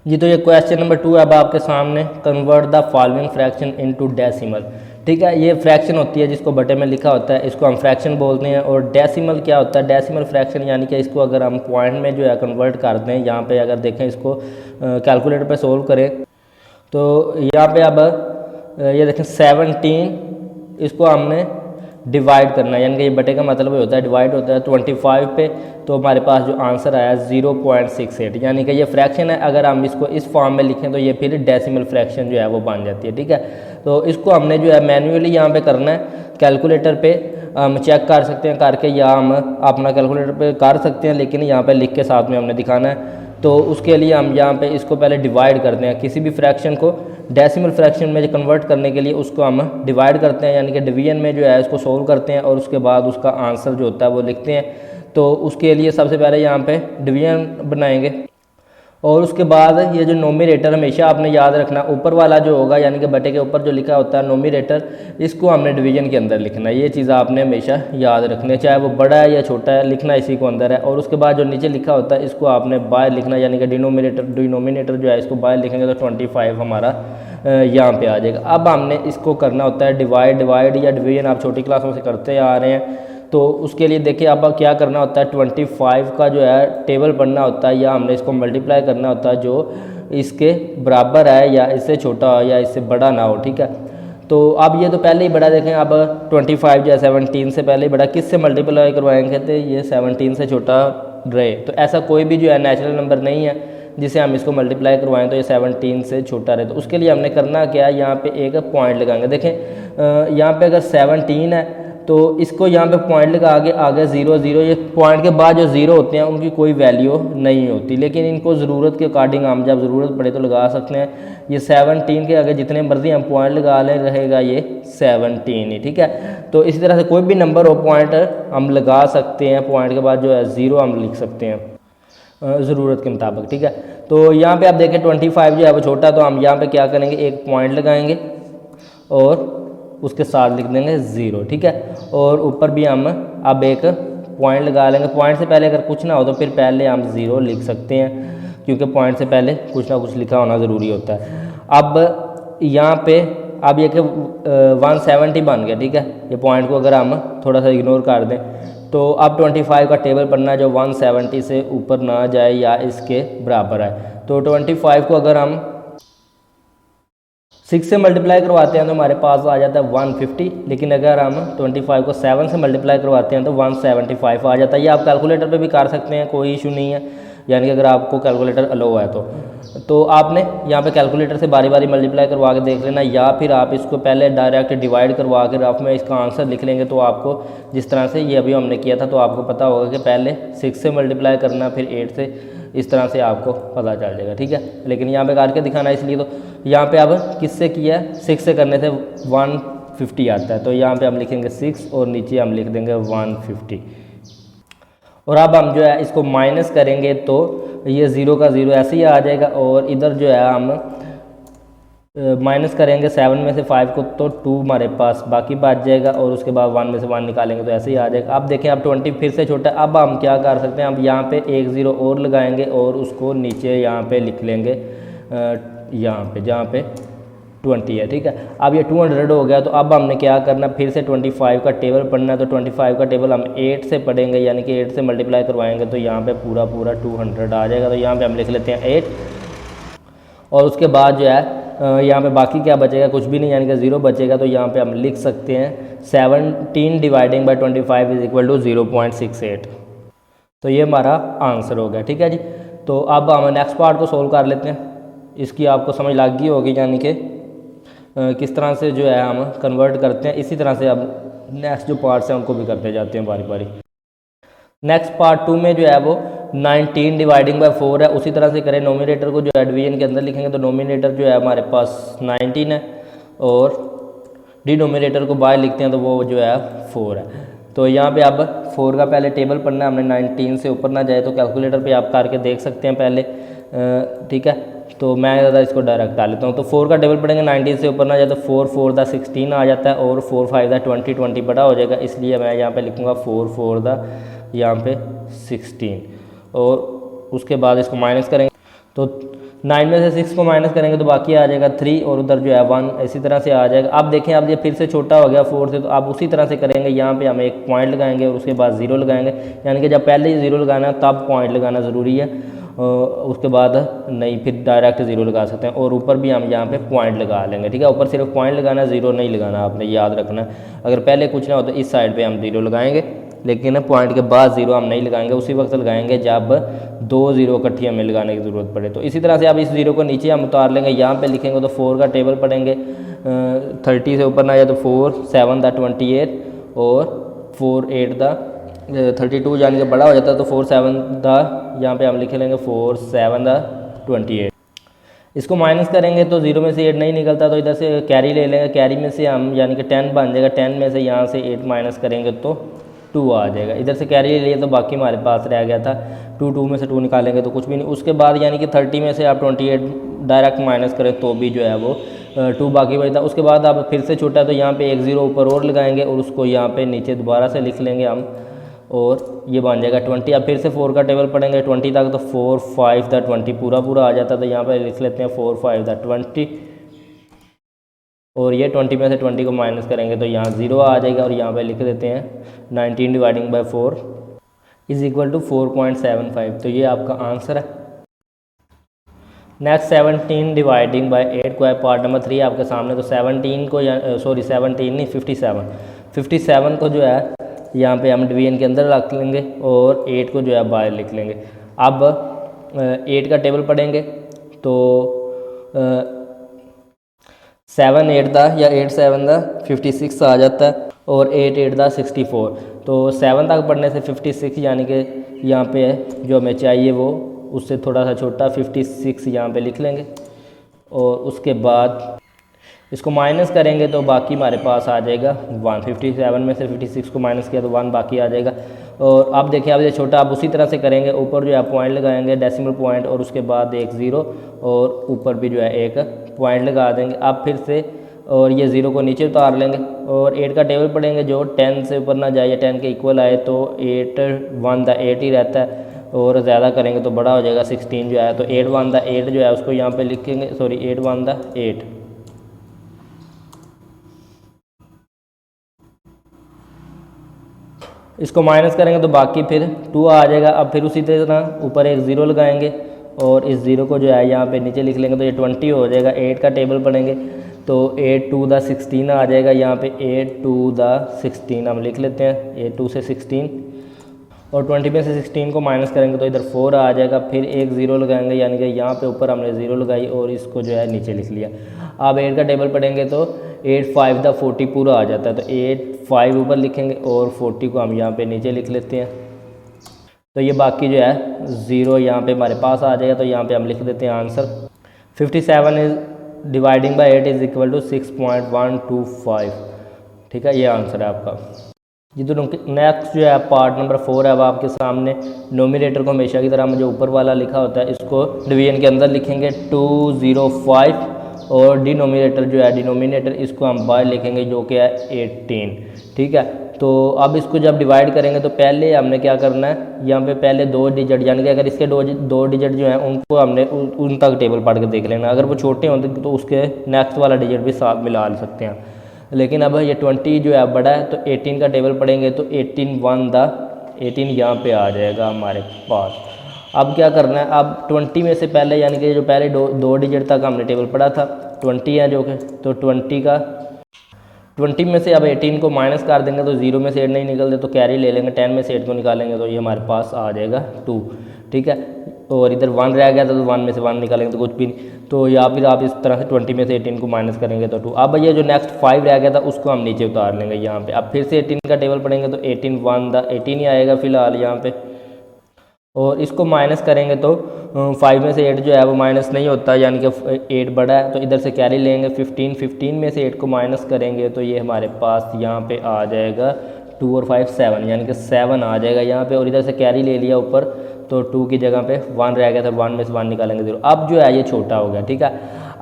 जी। तो ये क्वेश्चन नंबर 2 अब आपके सामने, convert the following fraction into decimal. ठीक है, ये फ्रैक्शन होती है जिसको बटे में लिखा होता है, इसको हम फ्रैक्शन बोलते हैं। और डेसिमल क्या होता है, डेसिमल फ्रैक्शन यानी कि इसको अगर हम पॉइंट में जो है कन्वर्ट कर दें, यहाँ पे अगर देखें इसको कैलकुलेटर पे सोल्व करें, तो यहाँ पे अब ये देखें 17, इसको हमने डिवाइड करना है, यानी कि ये बटे का मतलब होता है डिवाइड होता है 25 पे, तो हमारे पास जो आंसर आया 0.68, यानी कि ये फ्रैक्शन है। अगर हम इसको इस फॉर्म में लिखें तो ये फिर डेसिमल फ्रैक्शन जो है वो बन जाती है। ठीक है, तो इसको हमने जो है मैन्युअली यहाँ पे करना है, कैलकुलेटर पे हम चेक कर सकते हैं करके, या हम अपना कैलकुलेटर पे कर सकते हैं, लेकिन यहाँ पे लिख के साथ में हमने दिखाना है। तो उसके लिए हम यहाँ पे इसको पहले डिवाइड करते हैं, किसी भी फ्रैक्शन को डेसिमल फ्रैक्शन में कन्वर्ट करने के लिए उसको हम डिवाइड करते हैं, यानी कि डिवीजन में जो है इसको सोल्व करते हैं और उसके बाद उसका आंसर जो होता है वो लिखते हैं। तो उसके लिए सबसे पहले यहाँ पे डिवीजन बनाएंगे और उसके बाद ये जो नोमिनेटर हमेशा आपने याद रखना, ऊपर वाला जो होगा यानी कि बटे के ऊपर जो लिखा होता है नोमिनेटर, इसको हमने डिवीजन के अंदर लिखना है। ये चीज़ आपने हमेशा याद रखनी है, चाहे वो बड़ा है या छोटा है, लिखना इसी को अंदर है। और उसके बाद जो नीचे लिखा होता है इसको आपने बाहर लिखना, यानी कि डिनोमिनेटर जो है इसको बाहर लिखेंगे तो 25 हमारा यहाँ पे आ जाएगा। अब हमने इसको करना होता है डिवाइड या डिवीजन, आप छोटी क्लासों से करते आ रहे हैं। तो उसके लिए देखिए अब क्या करना होता है, 25 का जो है टेबल पढ़ना होता है, या हमने इसको मल्टीप्लाई करना होता है जो इसके बराबर है या इससे छोटा हो या इससे बड़ा ना हो। ठीक है, तो अब ये तो पहले ही बड़ा देखें, अब 25 जो है 17 से पहले ही बड़ा, किससे मल्टीप्लाई करवाएंगे तो ये 17 से छोटा रहे। तो ऐसा कोई भी जो है नेचुरल नंबर नहीं है जिसे हम इसको मल्टीप्लाई करवाएं तो ये 17 से छोटा रहे। तो उसके लिए हमने करना क्या है, यहाँ पे एक पॉइंट लगाएंगे। देखें यहाँ पे अगर 17 है तो इसको यहाँ पे पॉइंट लगा आगे 0 0, ये पॉइंट के बाद जो 0 होते हैं उनकी कोई वैल्यू नहीं होती, लेकिन इनको ज़रूरत के अकॉर्डिंग हम जब ज़रूरत पड़े तो लगा सकते हैं। ये 17 के आगे जितने मर्जी हम पॉइंट लगा लें रहेगा ये 17 ही। ठीक है, तो इसी तरह से कोई भी नंबर हो पॉइंट हम लगा सकते हैं, पॉइंट के बाद जो है 0 हम लिख सकते हैं ज़रूरत के मुताबिक। ठीक है, तो यहाँ पे आप देखें 25 जो है वो छोटा, तो हम यहाँ पे क्या करेंगे, एक पॉइंट लगाएंगे और उसके साथ लिख देंगे 0। ठीक है, और ऊपर भी हम अब एक पॉइंट लगा लेंगे। पॉइंट से पहले अगर कुछ ना हो तो फिर पहले हम 0 लिख सकते हैं, क्योंकि पॉइंट से पहले कुछ ना कुछ लिखा होना ज़रूरी होता है। अब यहाँ पे अब ये कि 170 बन गया, ठीक है। ये पॉइंट को अगर हम थोड़ा सा इग्नोर कर दें तो अब 25 का टेबल पढ़ना जो 170 से ऊपर ना जाए या इसके बराबर है। तो 25 को अगर हम 6 से मल्टीप्लाई करवाते हैं तो हमारे पास आ जाता है 150, लेकिन अगर हम 25 को 7 से मल्टीप्लाई करवाते हैं तो 175 आ जाता है। ये आप कैलकुलेटर पे भी कर सकते हैं, कोई इशू नहीं है, यानी कि अगर आपको कैलकुलेटर अलो है तो आपने यहाँ पे कैलकुलेटर से बारी बारी मल्टीप्लाई करवा के देख लेना, या फिर आप इसको पहले डायरेक्ट डिवाइड करवा के रफ में इसका आंसर लिख लेंगे। तो आपको जिस तरह से ये अभी हमने किया था तो आपको पता होगा कि पहले 6 से मल्टीप्लाई करना, फिर 8 से, इस तरह से आपको पता चल जाएगा, ठीक है। लेकिन यहाँ पे करके दिखाना इसलिए, तो यहाँ पे अब किससे किया है, 6 से करने से 150 आता है। तो यहाँ पे हम लिखेंगे 6 और नीचे हम लिख देंगे 150। और अब हम जो है इसको माइनस करेंगे तो ये 0 का 0 ऐसे ही आ जाएगा, और इधर जो है हम माइनस करेंगे 7 में से 5 को तो 2 हमारे पास बाकी बच जाएगा, और उसके बाद 1 में से 1 निकालेंगे तो ऐसे ही आ जाएगा। अब देखें अब 20 फिर से छोटा है। अब हम क्या कर सकते हैं, अब यहाँ पे एक 0 और लगाएंगे और उसको नीचे यहाँ पे लिख लेंगे, यहाँ पे जहाँ पे 20 है, ठीक है। अब ये 200 हो गया। तो अब हमने क्या करना, फिर से 25 का टेबल पढ़ना है। तो 25 का टेबल हम 8 से पढ़ेंगे, यानी कि 8 से मल्टीप्लाई करवाएंगे तो यहाँ पे पूरा 200 आ जाएगा। तो यहाँ पे हम लिख लेते हैं 8, और उसके बाद जो है यहाँ पे बाकी क्या बचेगा, कुछ भी नहीं, यानी कि 0 बचेगा। तो यहाँ पे हम लिख सकते हैं 17 dividing by 25 is equal to 0.68। तो ये हमारा आंसर हो गया, ठीक है जी। तो अब हम नेक्स्ट पार्ट को सोल्व कर लेते हैं। इसकी आपको समझ लग गई होगी, यानी कि किस तरह से जो है हम कन्वर्ट करते हैं। इसी तरह से अब नेक्स्ट जो पार्ट्स हैं उनको भी करते जाते हैं बारी बारी। नेक्स्ट पार्ट 2 में जो है वो 19 डिवाइडिंग बाय 4 है, उसी तरह से करें। नोमिनेटर को जो है डिवीजन के अंदर लिखेंगे, तो नोमिनेटर जो है हमारे पास 19 है, और डिनोमिनेटर को बाहर लिखते हैं तो वो जो है 4 है। तो यहाँ पे अब 4 का पहले टेबल पढ़ना है हमने, 19 से ऊपर ना जाए। तो कैलकुलेटर पे आप करके देख सकते हैं पहले, ठीक है। तो मैं ज़्यादा इसको डायरेक्ट डाल लेता हूँ। तो 4 का टेबल पढ़ेंगे, 19 से ऊपर ना जाए तो 4 4 दा 16 आ जाता है, और 4 5 दा 20 20 बड़ा हो जाएगा, इसलिए मैं यहाँ पे लिखूँगा 4 4 दा यहाँ पे 16। और उसके बाद इसको माइनस करेंगे, तो 9 में से 6 को माइनस करेंगे तो बाकी आ जाएगा 3, और उधर जो है 1, इसी तरह से आ जाएगा। अब देखें अब ये फिर से छोटा हो गया 4 से, तो आप उसी तरह से करेंगे। यहाँ पे हम एक पॉइंट लगाएंगे और उसके बाद 0 लगाएंगे, यानी कि जब पहले ही 0 लगाना तब पॉइंट लगाना ज़रूरी है, उसके बाद नहीं फिर डायरेक्ट 0 लगा सकते हैं। और ऊपर भी हम यहाँ पे पॉइंट लगा लेंगे, ठीक है। ऊपर सिर्फ पॉइंट लगाना, 0 नहीं लगाना, आपने याद रखना। अगर पहले कुछ ना हो तो इस साइड पे हम 0 लगाएंगे, लेकिन पॉइंट के बाद 0 हम नहीं लगाएंगे, उसी वक्त लगाएंगे जब 2 0 इकट्ठी हमें लगाने की ज़रूरत पड़े। तो इसी तरह से अब इस 0 को नीचे हम उतार लेंगे, यहाँ पे लिखेंगे तो 4 का टेबल पढ़ेंगे, 30 से ऊपर ना जाए तो 4 7 दा 28, और 4 8 दा 32, यानी कि बड़ा हो जाता है। तो 4 7 दा यहाँ पे हम लिख लेंगे 4 7 दा 28। इसको माइनस करेंगे तो 0 में से 8 नहीं निकलता, तो इधर से कैरी ले लेंगे, कैरी में से हम यानी कि 10 बन जाएगा, 10 में से यहाँ से 8 माइनस करेंगे तो 2 आ जाएगा। इधर से कैरी ले लिए तो बाकी हमारे पास रह गया था 2, 2 में से 2 निकालेंगे तो कुछ भी नहीं। उसके बाद यानी कि 30 में से आप 28 डायरेक्ट माइनस करें तो भी जो है वो 2 बाकी बचता। उसके बाद आप फिर से छोटा, तो यहाँ पे एक 0 ऊपर और लगाएंगे, और उसको यहाँ पे नीचे दोबारा से लिख लेंगे हम, और ये बन जाएगा 20। अब फिर से 4 का टेबल पढ़ेंगे 20 तक, तो 4 5 दा 20 पूरा आ जाता है। तो यहाँ पे लिख लेते हैं 4 5 दा 20, और ये 20 में से 20 को माइनस करेंगे तो यहाँ 0 आ जाएगा, और यहाँ पे लिख देते हैं 19 dividing by 4 is equal to 4.75। तो ये आपका आंसर है। नेक्स्ट 17 डिवाइडिंग बाय 8 को है पार्ट नंबर 3 आपके सामने। तो 17 को 17 नहीं 57 को जो है यहाँ पे हम डिवीजन के अंदर रख लेंगे, और 8 को जो है बाहर लिख लेंगे। अब 8 का टेबल पढ़ेंगे तो 7 8 दा या 8 7 दा 56 आ जाता है, और 8 8 दा 64। तो 7 तक पढ़ने से 56, यानी कि यहाँ पे जो हमें चाहिए वो उससे थोड़ा सा छोटा 56 यहाँ पे लिख लेंगे, और उसके बाद इसको माइनस करेंगे तो बाकी हमारे पास आ जाएगा 1। 57 में से 56 को माइनस किया तो 1 बाकी आ जाएगा। और अब देखिए अब ये छोटा आप उसी तरह से करेंगे, ऊपर जो है पॉइंट लगाएंगे डेसिमल पॉइंट, और उसके बाद एक 0, और ऊपर भी जो है एक पॉइंट लगा देंगे। अब फिर से और ये 0 को नीचे उतार लेंगे, और 8 का टेबल पढ़ेंगे, जो 10 से ऊपर ना जाए या 10 के इक्वल आए तो 8 1 दा 8 ही रहता है, और ज़्यादा करेंगे तो बड़ा हो जाएगा 16 जो है। तो 8 वन द 8 जो है उसको यहाँ पे लिखेंगे, सॉरी 8 वन द 8। इसको माइनस करेंगे तो बाकी फिर 2 आ जाएगा। अब फिर उसी तरह ऊपर एक ज़ीरो लगाएंगे और इस ज़ीरो को जो है यहाँ पे नीचे लिख लेंगे तो ये 20 हो जाएगा। 8 का टेबल पढ़ेंगे तो 8 टू द 16 आ जाएगा यहाँ पे। 8 टू द 16 हम लिख लेते हैं, 8 टू से 16, और 20 में से 16 को माइनस करेंगे तो इधर 4 आ जाएगा। फिर एक ज़ीरो लगाएंगे, यानी कि यहाँ पे ऊपर हमने ज़ीरो लगाई और इसको जो है नीचे लिख लिया। अब 8 का टेबल पढ़ेंगे तो 8 5 द 40 पूरा आ जाता है। तो 8 5 ऊपर लिखेंगे और 40 को हम यहाँ पे नीचे लिख लेते हैं। तो ये बाकी जो है ज़ीरो यहाँ पे हमारे पास आ जाएगा। तो यहाँ पे हम लिख देते हैं answer 57 is dividing by 8 is equal to 6.125। ठीक है, ये आंसर है आपका। ये तो नेक्स्ट जो है पार्ट नंबर 4 है। अब आपके सामने नोमिनेटर को हमेशा की तरह जो ऊपर वाला लिखा होता है इसको डिवीजन के अंदर लिखेंगे 205, और डिनोमिनेटर जो है डिनोमिनेटर इसको हम बाहर लिखेंगे जो कि है 18। ठीक है, तो अब इसको जब डिवाइड करेंगे तो पहले हमने क्या करना है, यहाँ पे पहले 2 डिजिट, यानी कि अगर इसके दो डिजिट जो हैं उनको हमने उन तक टेबल पढ़ के देख लेना। अगर वो छोटे होते तो उसके नेक्स्ट वाला डिजिट भी साथ मिला सकते हैं। लेकिन अब ये 20 जो है बड़ा है तो 18 का टेबल पढ़ेंगे तो 18 वन द 18 यहाँ पे आ जाएगा हमारे पास। अब क्या करना है, अब 20 में से पहले, यानी कि जो पहले दो डिजिट तक हमने टेबल पढ़ा था 20 है जो कि, तो 20 में से अब 18 को माइनस कर देंगे तो 0 में से 8 नहीं निकलते तो कैरी ले लेंगे, 10 में से 8 को निकालेंगे तो ये हमारे पास आ जाएगा 2। ठीक है, और इधर 1 रह गया था तो 1 में से 1 निकालेंगे तो कुछ भी नहीं। तो या फिर आप इस तरह से 20 में से 18 को माइनस करेंगे तो 2। अब ये जो नेक्स्ट 5 रह गया था उसको हम नीचे उतार लेंगे यहाँ पे। अब फिर से 18 का टेबल पढ़ेंगे तो 18 वन द 18 ही आएगा फिलहाल यहाँ पे, और इसको माइनस करेंगे तो 5 में से 8 जो है वो माइनस नहीं होता, यानी कि 8 बड़ा है तो इधर से कैरी लेंगे 15 में से 8 को माइनस करेंगे तो ये हमारे पास यहाँ पे आ जाएगा 2 और 5 7, यानी कि 7 आ जाएगा यहाँ पे, और इधर से कैरी ले लिया ऊपर तो 2 की जगह पे 1 रह गया था, 1 में से 1 निकालेंगे 0। अब जो है ये छोटा हो गया। ठीक है,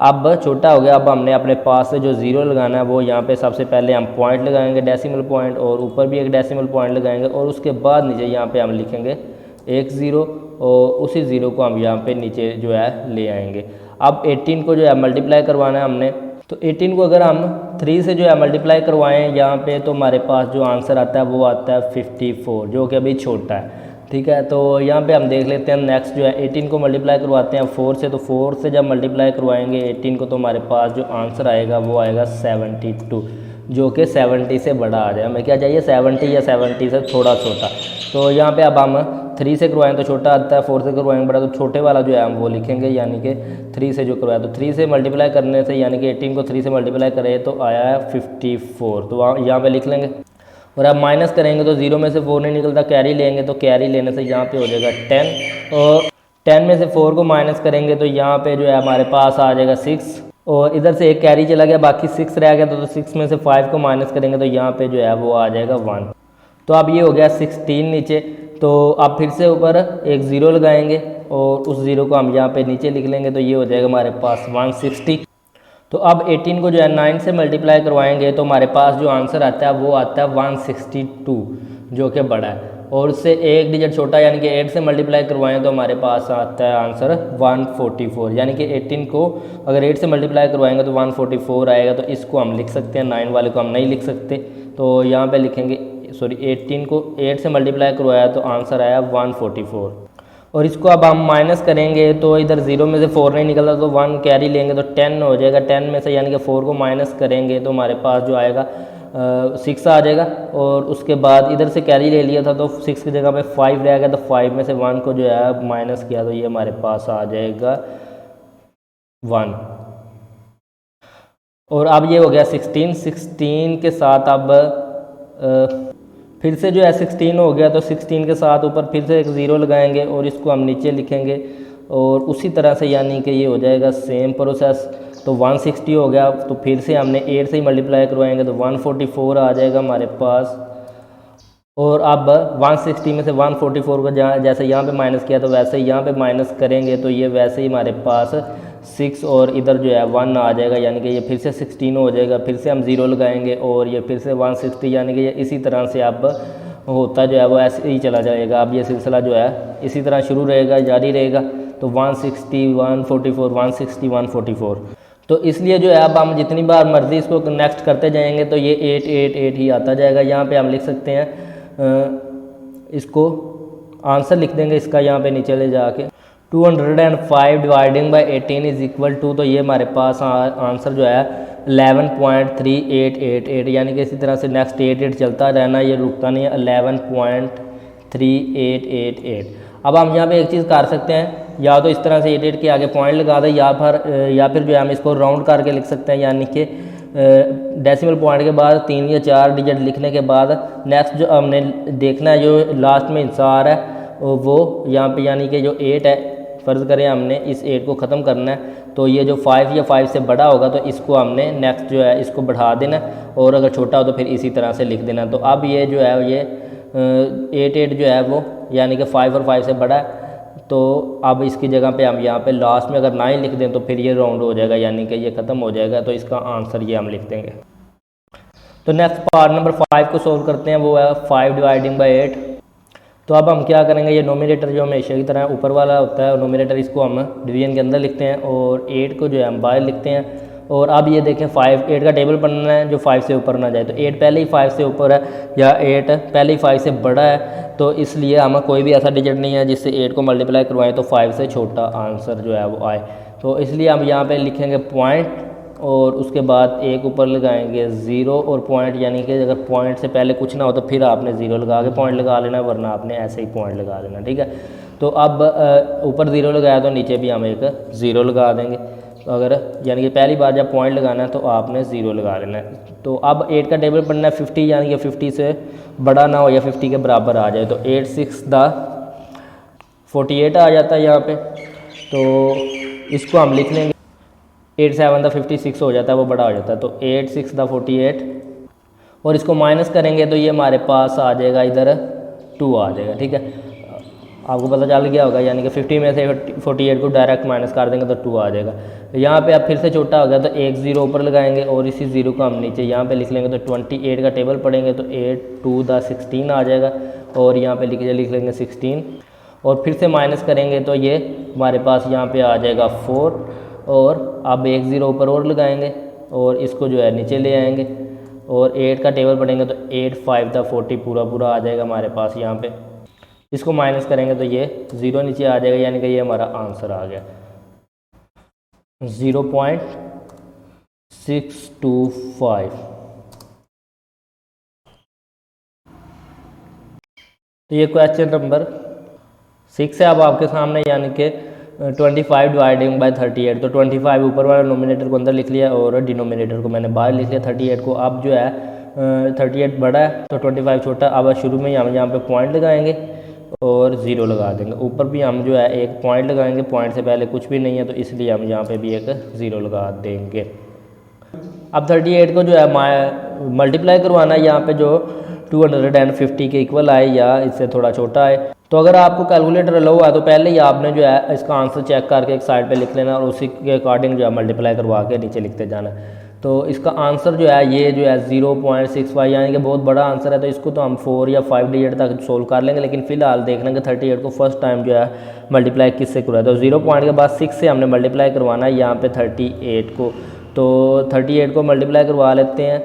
अब छोटा हो गया। अब हमने अपने पास से जो 0 लगाना है वो यहाँ पे सबसे पहले हम पॉइंट लगाएंगे, डेसिमल पॉइंट, और ऊपर भी एक डेसिमल पॉइंट लगाएंगे, और उसके बाद नीचे यहाँ पे हम लिखेंगे एक 0, और उसी 0 को हम यहाँ पे नीचे जो है ले आएंगे। अब 18 को जो है मल्टीप्लाई करवाना है हमने, तो 18 को अगर हम 3 से जो है मल्टीप्लाई करवाएं यहाँ पे तो हमारे पास जो आंसर आता है वो आता है 54, जो कि अभी छोटा है। ठीक है, तो यहाँ पे हम देख लेते हैं नेक्स्ट जो है 18 को मल्टीप्लाई करवाते हैं 4 से, तो 4 से जब मल्टीप्लाई करवाएंगे 18 को तो हमारे पास जो आंसर आएगा वो आएगा 72, जो कि 70 से बड़ा आ जाए। हमें क्या चाहिए, 70 या 70 से थोड़ा छोटा। तो यहाँ पे अब हम 3 से करवाएं तो छोटा आता है, 4 से करवाएंगे बड़ा, तो छोटे वाला जो है हम वो लिखेंगे, यानी कि 3 से जो करवाया। तो 3 से मल्टीप्लाई करने से, यानी कि 18 को 3 से मल्टीप्लाई करें तो आया है 54, तो यहाँ पे लिख लेंगे। और अब माइनस करेंगे तो 0 में से 4 नहीं निकलता, कैरी लेंगे तो कैरी लेने से यहाँ पे हो जाएगा 10, और 10 में से 4 को माइनस करेंगे तो यहाँ पे जो है हमारे पास आ जाएगा 6, और इधर से एक कैरी चला गया, बाकी 6 रह गया, तो 6 में से 5 को माइनस करेंगे तो यहाँ पे जो है वो आ जाएगा 1। तो अब ये हो गया 16 नीचे। तो अब फिर से ऊपर एक 0 लगाएंगे और उस 0 को हम यहाँ पे नीचे लिख लेंगे, तो ये हो जाएगा हमारे पास 160। तो अब 18 को जो है 9 से मल्टीप्लाई करवाएंगे तो हमारे पास जो आंसर आता है वो आता है 162, जो कि बड़ा है, और उससे एक डिजिट छोटा, यानी कि 8 से मल्टीप्लाई करवाएं तो हमारे पास आता है आंसर 144, यानी कि 18 को अगर 8 से मल्टीप्लाई करवाएंगे तो 144 आएगा। तो इसको हम लिख सकते हैं, 9 वाले को हम नहीं लिख सकते, तो यहाँ पे लिखेंगे, सॉरी 18 को 8 से मल्टीप्लाई करवाया तो आंसर आया 144, और इसको अब हम माइनस करेंगे तो इधर 0 में से 4 नहीं निकलता तो 1 कैरी लेंगे तो 10 हो जाएगा। 10 में से यानी कि 4 को माइनस करेंगे तो हमारे पास जो आएगा 6 आ जाएगा, और उसके बाद इधर से कैरी ले लिया था तो 6 की जगह पे 5 रह गया, तो 5 में से 1 को जो है माइनस किया तो ये हमारे पास आ जाएगा 1। और अब ये हो गया 16 के साथ अब फिर से जो है 16 हो गया, तो 16 के साथ ऊपर फिर से एक 0 लगाएंगे और इसको हम नीचे लिखेंगे, और उसी तरह से यानी कि ये हो जाएगा सेम प्रोसेस। तो 160 हो गया, तो फिर से हमने 8 से ही मल्टीप्लाई करवाएंगे तो 144 आ जाएगा हमारे पास। और अब 160 में से 144 को जैसे यहाँ पे माइनस किया तो वैसे ही यहाँ पे माइनस करेंगे, तो ये वैसे ही हमारे पास 6 और इधर जो है 1 आ जाएगा, यानी कि ये फिर से 16 हो जाएगा। फिर से हम 0 लगाएंगे और ये फिर से 160, यानी कि ये इसी तरह से अब होता जो है वो ऐसे ही चला जाएगा। अब ये सिलसिला जो है इसी तरह शुरू रहेगा, जारी रहेगा। तो 160 144 160 144। तो इसलिए जो है अब हम जितनी बार मर्ज़ी इसको नेक्स्ट करते जाएंगे तो ये 888 ही आता जाएगा। यहाँ पे हम लिख सकते हैं इसको आंसर लिख देंगे इसका यहाँ पे नीचे ले जाके 205 dividing by 18 is equal to, तो ये हमारे पास आंसर जो है 11.3888, यानी कि इसी तरह से नेक्स्ट 88 चलता रहना, ये रुकता नहीं है। 11.3888। अब हम यहाँ पे एक चीज़ कर सकते हैं, या तो इस तरह से 88 के आगे पॉइंट लगा दें, या फिर जो है हम इसको राउंड करके लिख सकते हैं, यानी कि डेसिमल पॉइंट के बाद 3 या 4 डिजिट लिखने के बाद नेक्स्ट जो हमने देखना है, जो लास्ट में हिस्सा आ रहा है वो यहाँ पे, यानी कि जो 8 है, फ़र्ज़ करें हमने इस 8 को ख़त्म करना है, तो ये जो 5 या 5 से बड़ा होगा तो इसको हमने नेक्स्ट जो है इसको बढ़ा देना, और अगर छोटा हो तो फिर इसी तरह से लिख देना। तो अब ये जो है ये 88 जो है वो यानी कि 5 और 5 से बड़ा है, तो अब इसकी जगह पे हम यहाँ पे लास्ट में अगर 9 लिख दें तो फिर ये राउंड हो जाएगा, यानी कि ये ख़त्म हो जाएगा। तो इसका आंसर ये हम लिख देंगे। तो नेक्स्ट पार्ट नंबर 5 को सोल्व करते हैं, वो है 5 डिवाइडिंग बाई 8। तो अब हम क्या करेंगे, ये नोमिनेटर जो हमेशा की तरह ऊपर वाला होता है नोमिनेटर, इसको हम डिवीजन के अंदर लिखते हैं और 8 को जो है हम बाहर लिखते हैं। और अब ये देखें 8 का टेबल पढ़ना है जो 5 से ऊपर ना जाए, तो 8 पहले ही 5 से ऊपर है या 8 पहले ही 5 से बड़ा है, तो इसलिए हमें कोई भी ऐसा डिजिट नहीं है जिससे 8 को मल्टीप्लाई करवाएं तो 5 से छोटा आंसर जो है वो आए। तो इसलिए हम यहाँ पे लिखेंगे पॉइंट और उसके बाद एक ऊपर लगाएंगे 0 और पॉइंट, यानी कि अगर पॉइंट से पहले कुछ ना हो तो फिर आपने 0 लगा के पॉइंट लगा लेना, वरना आपने ऐसे ही पॉइंट लगा लेना, ठीक है। तो अब ऊपर 0 लगाया तो नीचे भी हम एक 0 लगा देंगे। तो अगर यानी कि पहली बार जब पॉइंट लगाना है तो आपने 0 लगा लेना है। तो अब 8 का टेबल पढ़ना है 50, यानी कि 50 से बड़ा ना हो या 50 के बराबर आ जाए, तो 8 6 48 आ जाता है यहाँ पे। तो इसको हम लिख लेंगे 8 7 56 हो जाता है, वो बड़ा हो जाता है। तो 8 6 48 और इसको माइनस करेंगे तो ये हमारे पास आ जाएगा इधर 2 आ जाएगा, ठीक है। आपको पता चल गया होगा, यानी कि 50 में से 48 को डायरेक्ट माइनस कर देंगे तो 2 आ जाएगा। यहाँ पे अब फिर से छोटा हो गया तो एक 0 ऊपर लगाएंगे और इसी 0 को हम नीचे यहाँ पे लिख लेंगे, तो 28 का टेबल पढ़ेंगे तो 8 2 16 आ जाएगा, और यहाँ पे लिख लेंगे 16 और फिर से माइनस करेंगे तो ये हमारे पास यहाँ पे आ जाएगा 4, और अब एक 0 ऊपर और लगाएंगे और इसको जो है नीचे ले आएंगे और 8 का टेबल पढ़ेंगे तो 8 5 40 पूरा आ जाएगा हमारे पास यहाँ पे। इसको माइनस करेंगे तो ये 0 नीचे आ जाएगा, यानी कि ये हमारा आंसर आ गया 0.625। तो ये क्वेश्चन नंबर 6 है अब आपके सामने, यानी कि 25 डिवाइडिंग बाय 38। तो 25 ऊपर वाला नोमिनेटर को अंदर लिख लिया और डिनोमिनेटर को मैंने बाहर लिख लिया 38 को। अब जो है 38 बड़ा है तो 25 छोटा। अब शुरू में हम यहाँ पे पॉइंट लगाएंगे और 0 लगा देंगे, ऊपर भी हम जो है एक पॉइंट लगाएंगे, पॉइंट से पहले कुछ भी नहीं है तो इसलिए हम यहाँ पे भी एक 0 लगा देंगे। अब 38 को जो है मल्टीप्लाई करवाना है यहाँ पे जो 250 के इक्वल आए या इससे थोड़ा छोटा आए। तो अगर आपको कैलकुलेटर अलाउ है तो पहले ही आपने जो है इसका आंसर चेक करके एक साइड पे लिख लेना और उसी के अकॉर्डिंग जो है मल्टीप्लाई करवा के नीचे लिखते जाना। तो इसका आंसर जो है ये जो है 0.65, यानी कि बहुत बड़ा आंसर है। तो इसको तो हम 4 या 5 डिजिट तक सोल्व कर लेंगे, लेकिन फिलहाल देख लेंगे 38 को फर्स्ट टाइम जो है मल्टीप्लाई किससे करवाया। तो 0 पॉइंट के बाद 6 से हमने मल्टीप्लाई करवाना है यहाँ पे 38 को। तो 38 को मल्टीप्लाई करवा लेते हैं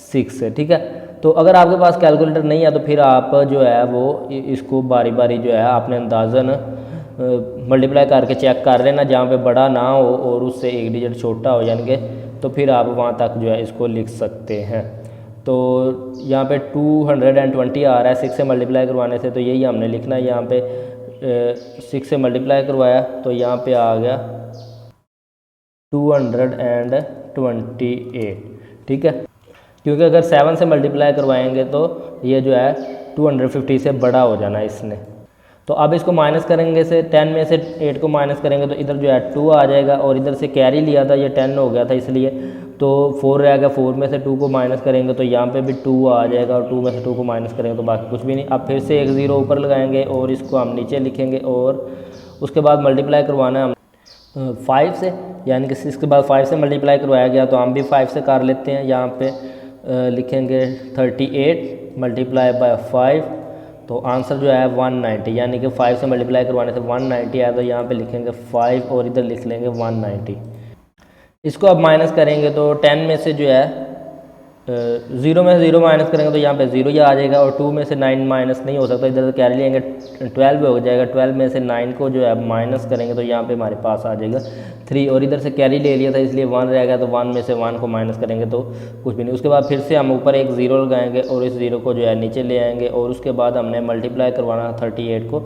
6 से, ठीक है। तो अगर आपके पास कैलकुलेटर नहीं है तो फिर आप जो है वो इसको बारी बारी जो है आपने अंदाज़न मल्टीप्लाई करके चेक कर लेना, जहाँ पे बड़ा ना हो और उससे एक डिजिट छोटा हो, यानी कि तो फिर आप वहाँ तक जो है इसको लिख सकते हैं। तो यहाँ पे 220 आ रहा है 6 से मल्टीप्लाई करवाने से, तो यही हमने लिखना है। यहाँ पे 6 से मल्टीप्लाई करवाया तो यहाँ पे आ गया 228, ठीक है। क्योंकि अगर 7 से मल्टीप्लाई करवाएंगे तो ये जो है 250 से बड़ा हो जाना इसने। तो अब इसको माइनस करेंगे से 10 में से 8 को माइनस करेंगे तो इधर जो है 2 आ जाएगा, और इधर से कैरी लिया था ये 10 हो गया था इसलिए तो 4 रहेगा। 4 में से 2 को माइनस करेंगे तो यहाँ पे भी 2 आ जाएगा, और 2 में से 2 को माइनस करेंगे तो बाकी कुछ भी नहीं। अब फिर से एक 0 ऊपर लगाएंगे और इसको हम नीचे लिखेंगे और उसके बाद मल्टीप्लाई करवाना है हम 5 से, यानी कि 6 के बाद 5 से मल्टीप्लाई करवाया गया तो हम भी 5 से कर लेते हैं। यहाँ पे लिखेंगे 38 मल्टीप्लाई बाय 5 तो आंसर जो है 190, यानी कि 5 से मल्टीप्लाई करवाने से 190 आया, तो यहाँ पे लिखेंगे 5 और इधर लिख लेंगे 190। इसको अब माइनस करेंगे तो 10 में से जो है 0 में से 0 माइनस करेंगे तो यहाँ पे 0 ही आ जाएगा, और 2 में से 9 माइनस नहीं हो सकता, इधर कैरी लेंगे 12 हो जाएगा। 12 में से 9 को जो है माइनस करेंगे तो यहाँ पे हमारे पास आ जाएगा 3, और इधर से कैरी ले लिया था इसलिए 1 रहेगा, तो 1 में से 1 को माइनस करेंगे तो कुछ भी नहीं। उसके बाद फिर से हम ऊपर एक 0 लगाएंगे और इस 0 को जो है नीचे ले आएंगे, और उसके बाद हमने मल्टीप्लाई करवाना 38 को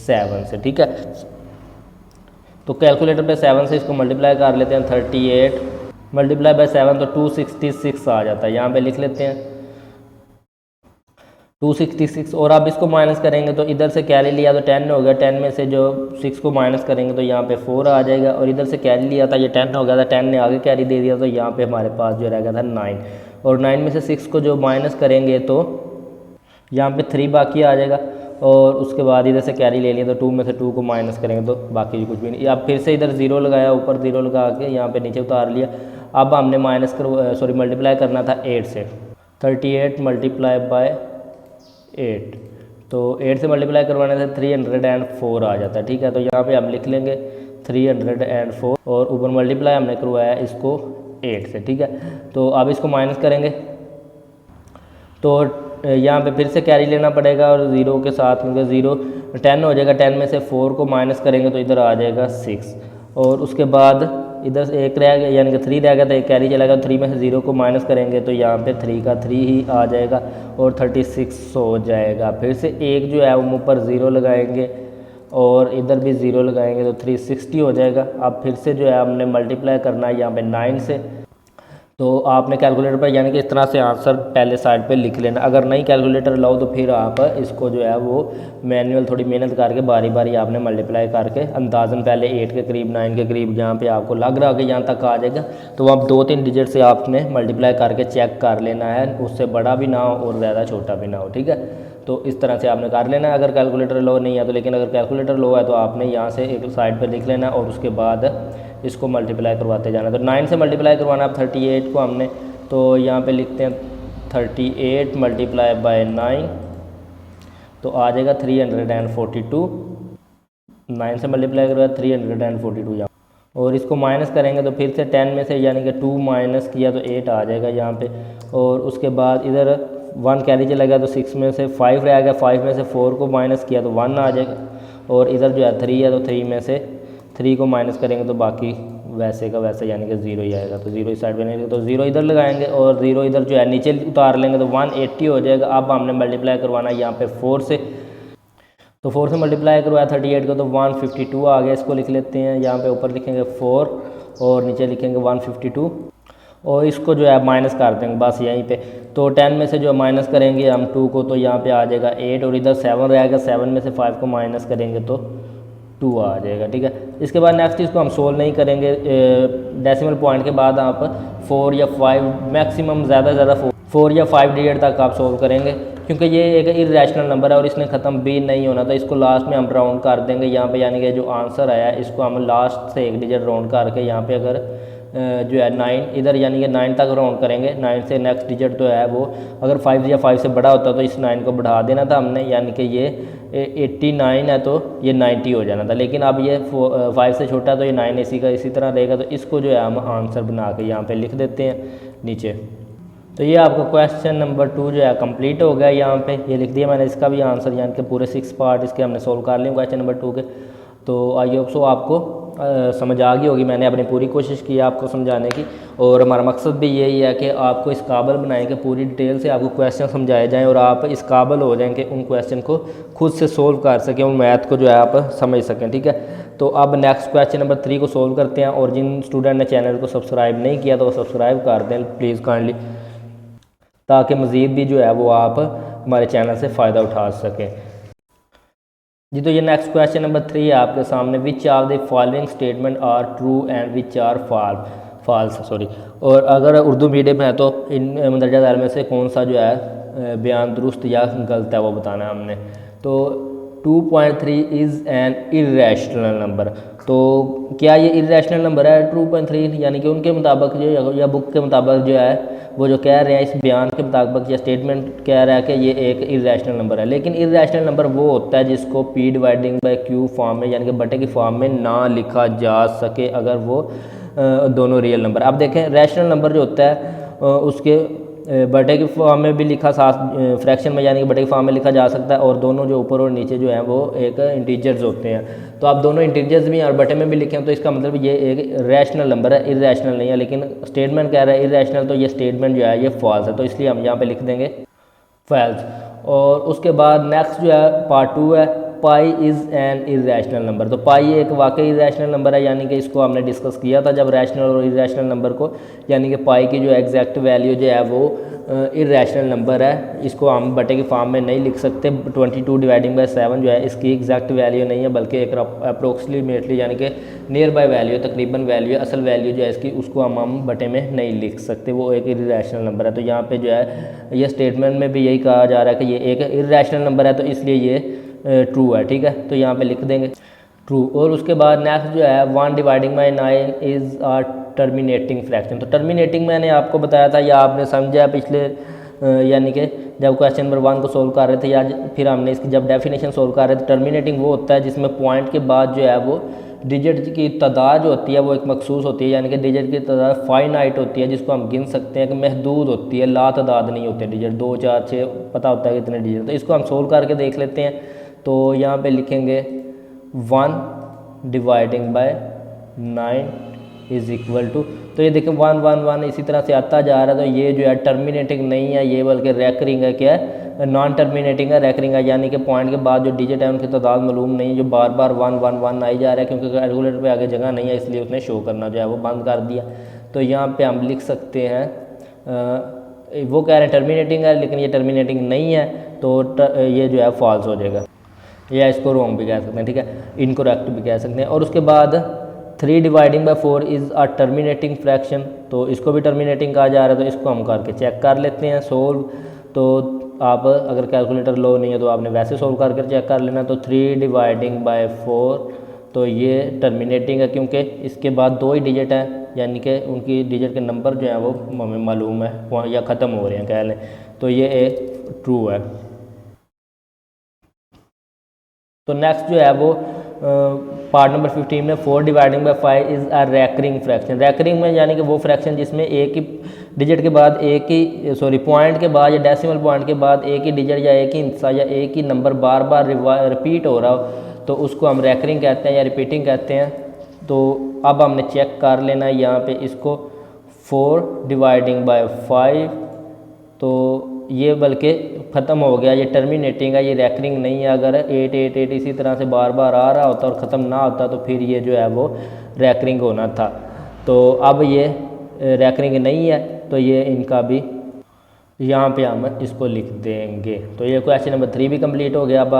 7 से, ठीक है। तो कैलकुलेटर पे 7 से इसको मल्टीप्लाई कर लेते हैं, 38 मल्टीप्लाई बाय 7 तो 266 आ जाता है, यहाँ पे लिख लेते हैं 266। और अब इसको माइनस करेंगे तो इधर से कैरी लिया तो 10 हो गया, 10 में से जो 6 को माइनस करेंगे तो यहाँ पे 4 आ जाएगा, और इधर से कैरी लिया था ये 10 हो गया था, 10 ने आगे कैरी दे दिया तो यहाँ पे हमारे पास जो रह गया था 9, और 9 में से 6 को जो माइनस करेंगे तो यहाँ पे 3 बाकी आ जाएगा, और उसके बाद इधर से कैरी ले लिया तो 2 में से 2 को माइनस करेंगे तो बाकी कुछ भी नहीं। अब फिर से इधर 0 लगाया, ऊपर 0 लगा के यहाँ पे नीचे उतार लिया। अब हमने मल्टीप्लाई करना था 8 से, 38 मल्टीप्लाई बाय 8, तो 8 से मल्टीप्लाई करवाने से 304 आ जाता है, ठीक है। तो यहाँ पे हम लिख लेंगे 304, और ऊपर मल्टीप्लाई हमने करवाया इसको 8 से, ठीक है। तो अब इसको माइनस करेंगे तो यहाँ पे फिर से कैरी लेना पड़ेगा, और 0 के साथ क्योंकि 0 10 हो जाएगा, 10 में से 4 को माइनस करेंगे तो इधर आ जाएगा 6, और उसके बाद इधर से 1 रह गया यानी कि 3 रह गया तो एक कैरी चलेगा, 3 में से 0 को माइनस करेंगे तो यहाँ पे 3 का 3 ही आ जाएगा, और 36 हो जाएगा। फिर से एक जो है वो ऊपर 0 लगाएंगे और इधर भी 0 लगाएंगे तो 360 हो जाएगा। अब फिर से जो है हमने मल्टीप्लाई करना है यहाँ पे 9 से, तो आपने कैलकुलेटर पर यानी कि इस तरह से आंसर पहले साइड पे लिख लेना। अगर नहीं कैलकुलेटर लाओ तो फिर आप इसको जो है वो मैनुअल थोड़ी मेहनत करके बारी बारी आपने मल्टीप्लाई करके अंदाज़न पहले 8 के करीब 9 के करीब जहाँ पे आपको लग रहा है कि यहाँ तक आ जाएगा, तो आप 2-3 डिजिट से आपने मल्टीप्लाई करके चेक कर लेना है, उससे बड़ा भी ना हो और ज़्यादा छोटा भी ना हो, ठीक है। तो इस तरह से आपने कर लेना है अगर कैलकुलेटर लो नहीं है तो। लेकिन अगर कैलकुलेटर लो है तो आपने यहाँ से एक साइड पर लिख लेना और उसके बाद इसको मल्टीप्लाई करवाते जाना। तो 9 से मल्टीप्लाई करवाना अब 38 को हमने, तो यहाँ पे लिखते हैं 38 मल्टीप्लाई बाय 9, तो आ जाएगा 342। 9 से मल्टीप्लाई करवा 342 यहाँ, और इसको माइनस करेंगे तो फिर से 10 में से यानी कि 2 माइनस किया तो 8 आ जाएगा यहाँ पे, और उसके बाद इधर 1 कैरी चला गया तो 6 में से 5 रह गया, 5 में से 4 को माइनस किया तो 1 आ जाएगा, और इधर जो है 3 है तो 3 में से 3 को माइनस करेंगे तो बाकी वैसे का वैसे यानी कि 0 ही आएगा, तो 0 इस साइड पे नहीं, तो 0 इधर लगाएंगे और 0 इधर जो है नीचे उतार लेंगे तो 180 हो जाएगा। अब हमने मल्टीप्लाई करवाना है यहाँ पे 4 से, तो 4 से मल्टीप्लाई करवाया 38 को तो 152 आ गया। इसको लिख लेते हैं, यहाँ पे ऊपर लिखेंगे 4 और नीचे लिखेंगे 152, और इसको जो है माइनस कर देंगे बस यहीं पे। तो 10 में से जो माइनस करेंगे हम 2 को तो यहाँ पे आ जाएगा 8, और इधर 7 रहेगा, 7 में से 5 को माइनस करेंगे तो 2 आ जाएगा, ठीक है। इसके बाद नेक्स्ट इसको हम सोल्व नहीं करेंगे, डेसिमल पॉइंट के बाद आप 4 या 5 मैक्सिमम ज़्यादा से ज़्यादा 4 या 5 डिजिट तक आप सोल्व करेंगे, क्योंकि ये एक इरेशनल नंबर है और इसने ख़त्म भी नहीं होना, तो इसको लास्ट में हम राउंड कर देंगे यहाँ पे, यानी कि जो आंसर आया इसको हम लास्ट से एक डिजिट राउंड करके यहाँ पे अगर जो है 9 इधर यानी कि 9 तक राउंड करेंगे। 9 से नेक्स्ट डिजिट तो है वो अगर 5 या 5 से बड़ा होता तो इस 9 को बढ़ा देना था हमने, यानी कि ये 89 है तो ये 90 हो जाना था, लेकिन अब ये 5 से छोटा तो ये 9 इसी का इसी तरह रहेगा। तो इसको जो है हम आंसर बना के यहाँ पे लिख देते हैं नीचे। तो ये आपका क्वेश्चन नंबर 2 जो है कंप्लीट हो गया, यहाँ पे ये लिख दिया मैंने इसका भी आंसर, यानी कि पूरे 6 पार्ट इसके हमने सोल्व कर लिए क्वेश्चन नंबर 2 के। तो आई होप सो आपको समझ आ गई होगी, मैंने अपनी पूरी कोशिश की है आपको समझाने की, और हमारा मकसद भी यही है कि आपको इस काबिल बनाएं कि पूरी डिटेल से आपको क्वेश्चन समझाए जाएं और आप इस काबिल हो जाएं कि उन क्वेश्चन को खुद से सोल्व कर सकें, उन मैथ को जो है आप समझ सकें, ठीक है। तो अब नेक्स्ट क्वेश्चन नंबर 3 को सोल्व करते हैं, और जिन स्टूडेंट ने चैनल को सब्सक्राइब नहीं किया तो वो सब्सक्राइब कर दें प्लीज़ काइंडली, ताकि मज़ीद भी जो है वो आप हमारे चैनल से फ़ायदा उठा सकें जी। तो ये नेक्स्ट क्वेश्चन नंबर 3 है आपके सामने, which of the following statement are true and which are false, sorry. और अगर उर्दू मीडियम है तो इन मंदरजा ज़ैल में से कौन सा जो है बयान दुरुस्त या गलत है वो बताना है हमने। तो 2.3 इज़ एन इरेशनल नंबर, तो क्या ये इरेशनल नंबर है 2.3, यानी कि उनके मुताबिक जो या बुक के मुताबिक जो है वो जो कह रहे हैं इस बयान के मुताबिक या स्टेटमेंट कह रहा है कि ये एक इरेशनल नंबर है। लेकिन इरेशनल नंबर वो होता है जिसको P dividing by Q form में यानी कि बटे की फॉर्म में ना लिखा जा सके अगर वो दोनों रियल नंबर। अब देखें रैशनल नंबर जो होता है उसके बटे की फॉर्म में भी लिखा साथ फ्रैक्शन में यानी कि बटे की फॉर्म में लिखा जा सकता है, और दोनों जो ऊपर और नीचे जो हैं वो एक इंटीजर्स होते हैं। तो आप दोनों इंटीजर्स भी और बटे में भी लिखें तो इसका मतलब ये एक रैशनल नंबर है, इरेशनल नहीं है। लेकिन स्टेटमेंट कह रहा है इरेशनल, तो ये स्टेटमेंट जो है ये फॉल्स है, तो इसलिए हम यहाँ पे लिख देंगे फॉल्स। और उसके बाद नेक्स्ट जो है पार्ट 2 है, पाई इज़ एन इरेशनल नंबर। तो पाई एक वाकई इरेशनल नंबर है, यानी कि इसको हमने डिस्कस किया था जब रैशनल और इरेशनल नंबर को, यानी कि पाई की जो एग्जैक्ट वैल्यू जो है वो इरेशनल नंबर है, इसको हम बटे की फॉर्म में नहीं लिख सकते। 22 डिवाइडिंग बाय 7 जो है इसकी एग्जैक्ट वैल्यू नहीं है, बल्कि एक अप्रोक्सीमेटली यानी कि नियर बाय वैल्यू, तकरीबन वैल्यू, असल वैल्यू जो है इसकी उसको हम बटे में नहीं लिख सकते, वो एक इरेशनल नंबर है। तो यहाँ पे जो है ये स्टेटमेंट में भी यही कहा जा रहा है कि ये एक इरेशनल नंबर है, तो इसलिए ये ट्रू है। ठीक है, तो यहाँ पे लिख देंगे ट्रू। और उसके बाद नेक्स्ट जो है 1 dividing by 9 is a terminating fraction. तो टर्मिनेटिंग मैंने आपको बताया था या आपने समझा पिछले यानी कि जब क्वेश्चन नंबर 1 को सोल्व कर रहे थे या फिर हमने इसकी जब डेफिनेशन सोल्व कर रहे थे। टर्मिनेटिंग वो होता है जिसमें पॉइंट के बाद जो है वो डिजिट की तादाद जो होती है वो एक मखसूस होती है, यानी कि डिजिट की तादाद फाइनाइट होती है, जिसको हम गिन सकते हैं कि महदूद होती है, ला तादाद नहीं होती है डिजिट, 2 4 6 पता होता है कितने डिजिट। तो इसको हम सोल्व करके देख लेते हैं। तो यहाँ पे लिखेंगे 1 dividing by 9 is equal to, तो ये देखें 1 1 1 इसी तरह से आता जा रहा है। तो ये जो है टर्मिनेटिंग नहीं है, ये बल्कि रैकरिंग है। क्या है? नॉन टर्मिनेटिंग है, रैकरिंग है, यानी कि पॉइंट के बाद जो डिजिट है उनकी तादाद मालूम नहीं, जो बार बार 1 1 1 आई जा रहा है, क्योंकि कैलकुलेटर पे आगे जगह नहीं है इसलिए उसने शो करना जो है वो बंद कर दिया। तो यहाँ पे हम लिख सकते हैं वो कह रहे हैं टर्मिनेटिंग है, लेकिन ये टर्मिनेटिंग नहीं है, तो ये जो है फॉल्स हो जाएगा, या इसको रॉन्ग भी कह सकते हैं। ठीक है, इनकरेक्ट भी कह सकते हैं। और उसके बाद 3 dividing by 4 is a terminating fraction, तो इसको भी टर्मिनेटिंग कहा जा रहा है। तो इसको हम करके चेक कर लेते हैं सोल्व। तो आप अगर कैलकुलेटर लो नहीं है तो आपने वैसे सोल्व करके चेक कर लेना। तो 3 डिवाइडिंग बाय 4, तो ये टर्मिनेटिंग है क्योंकि इसके बाद 2 ही डिजिट हैं, यानी कि उनकी डिजिट के नंबर जो हैं वो हमें मालूम है या ख़त्म हो रहे हैं कह लें, तो ये एक ट्रू है। तो नेक्स्ट जो है वो पार्ट नंबर 15 में 4 dividing by 5 is a recurring fraction. Recurring में यानी कि वो फ्रैक्शन जिसमें एक ही डिजिट के बाद एक ही पॉइंट के बाद या डेसिमल पॉइंट के बाद एक ही डिजिट या एक ही हिस्सा या एक ही नंबर बार बार रिपीट हो रहा हो, तो उसको हम रैकरिंग कहते हैं या रिपीटिंग कहते हैं। तो अब हमने चेक कर लेना है यहाँ पे इसको 4 डिवाइडिंग बाय 5, तो ये बल्कि ख़त्म हो गया, ये टर्मिनेटिंग है, ये रैकरिंग नहीं है। अगर 8 8 8 इसी तरह से बार बार आ रहा होता और ख़त्म ना होता तो फिर ये जो है वो रैकरिंग होना था। तो अब ये रैकरिंग नहीं है, तो ये इनका भी यहाँ पे हम इसको लिख देंगे। तो ये क्वेश्चन नंबर 3 भी कंप्लीट हो गया। अब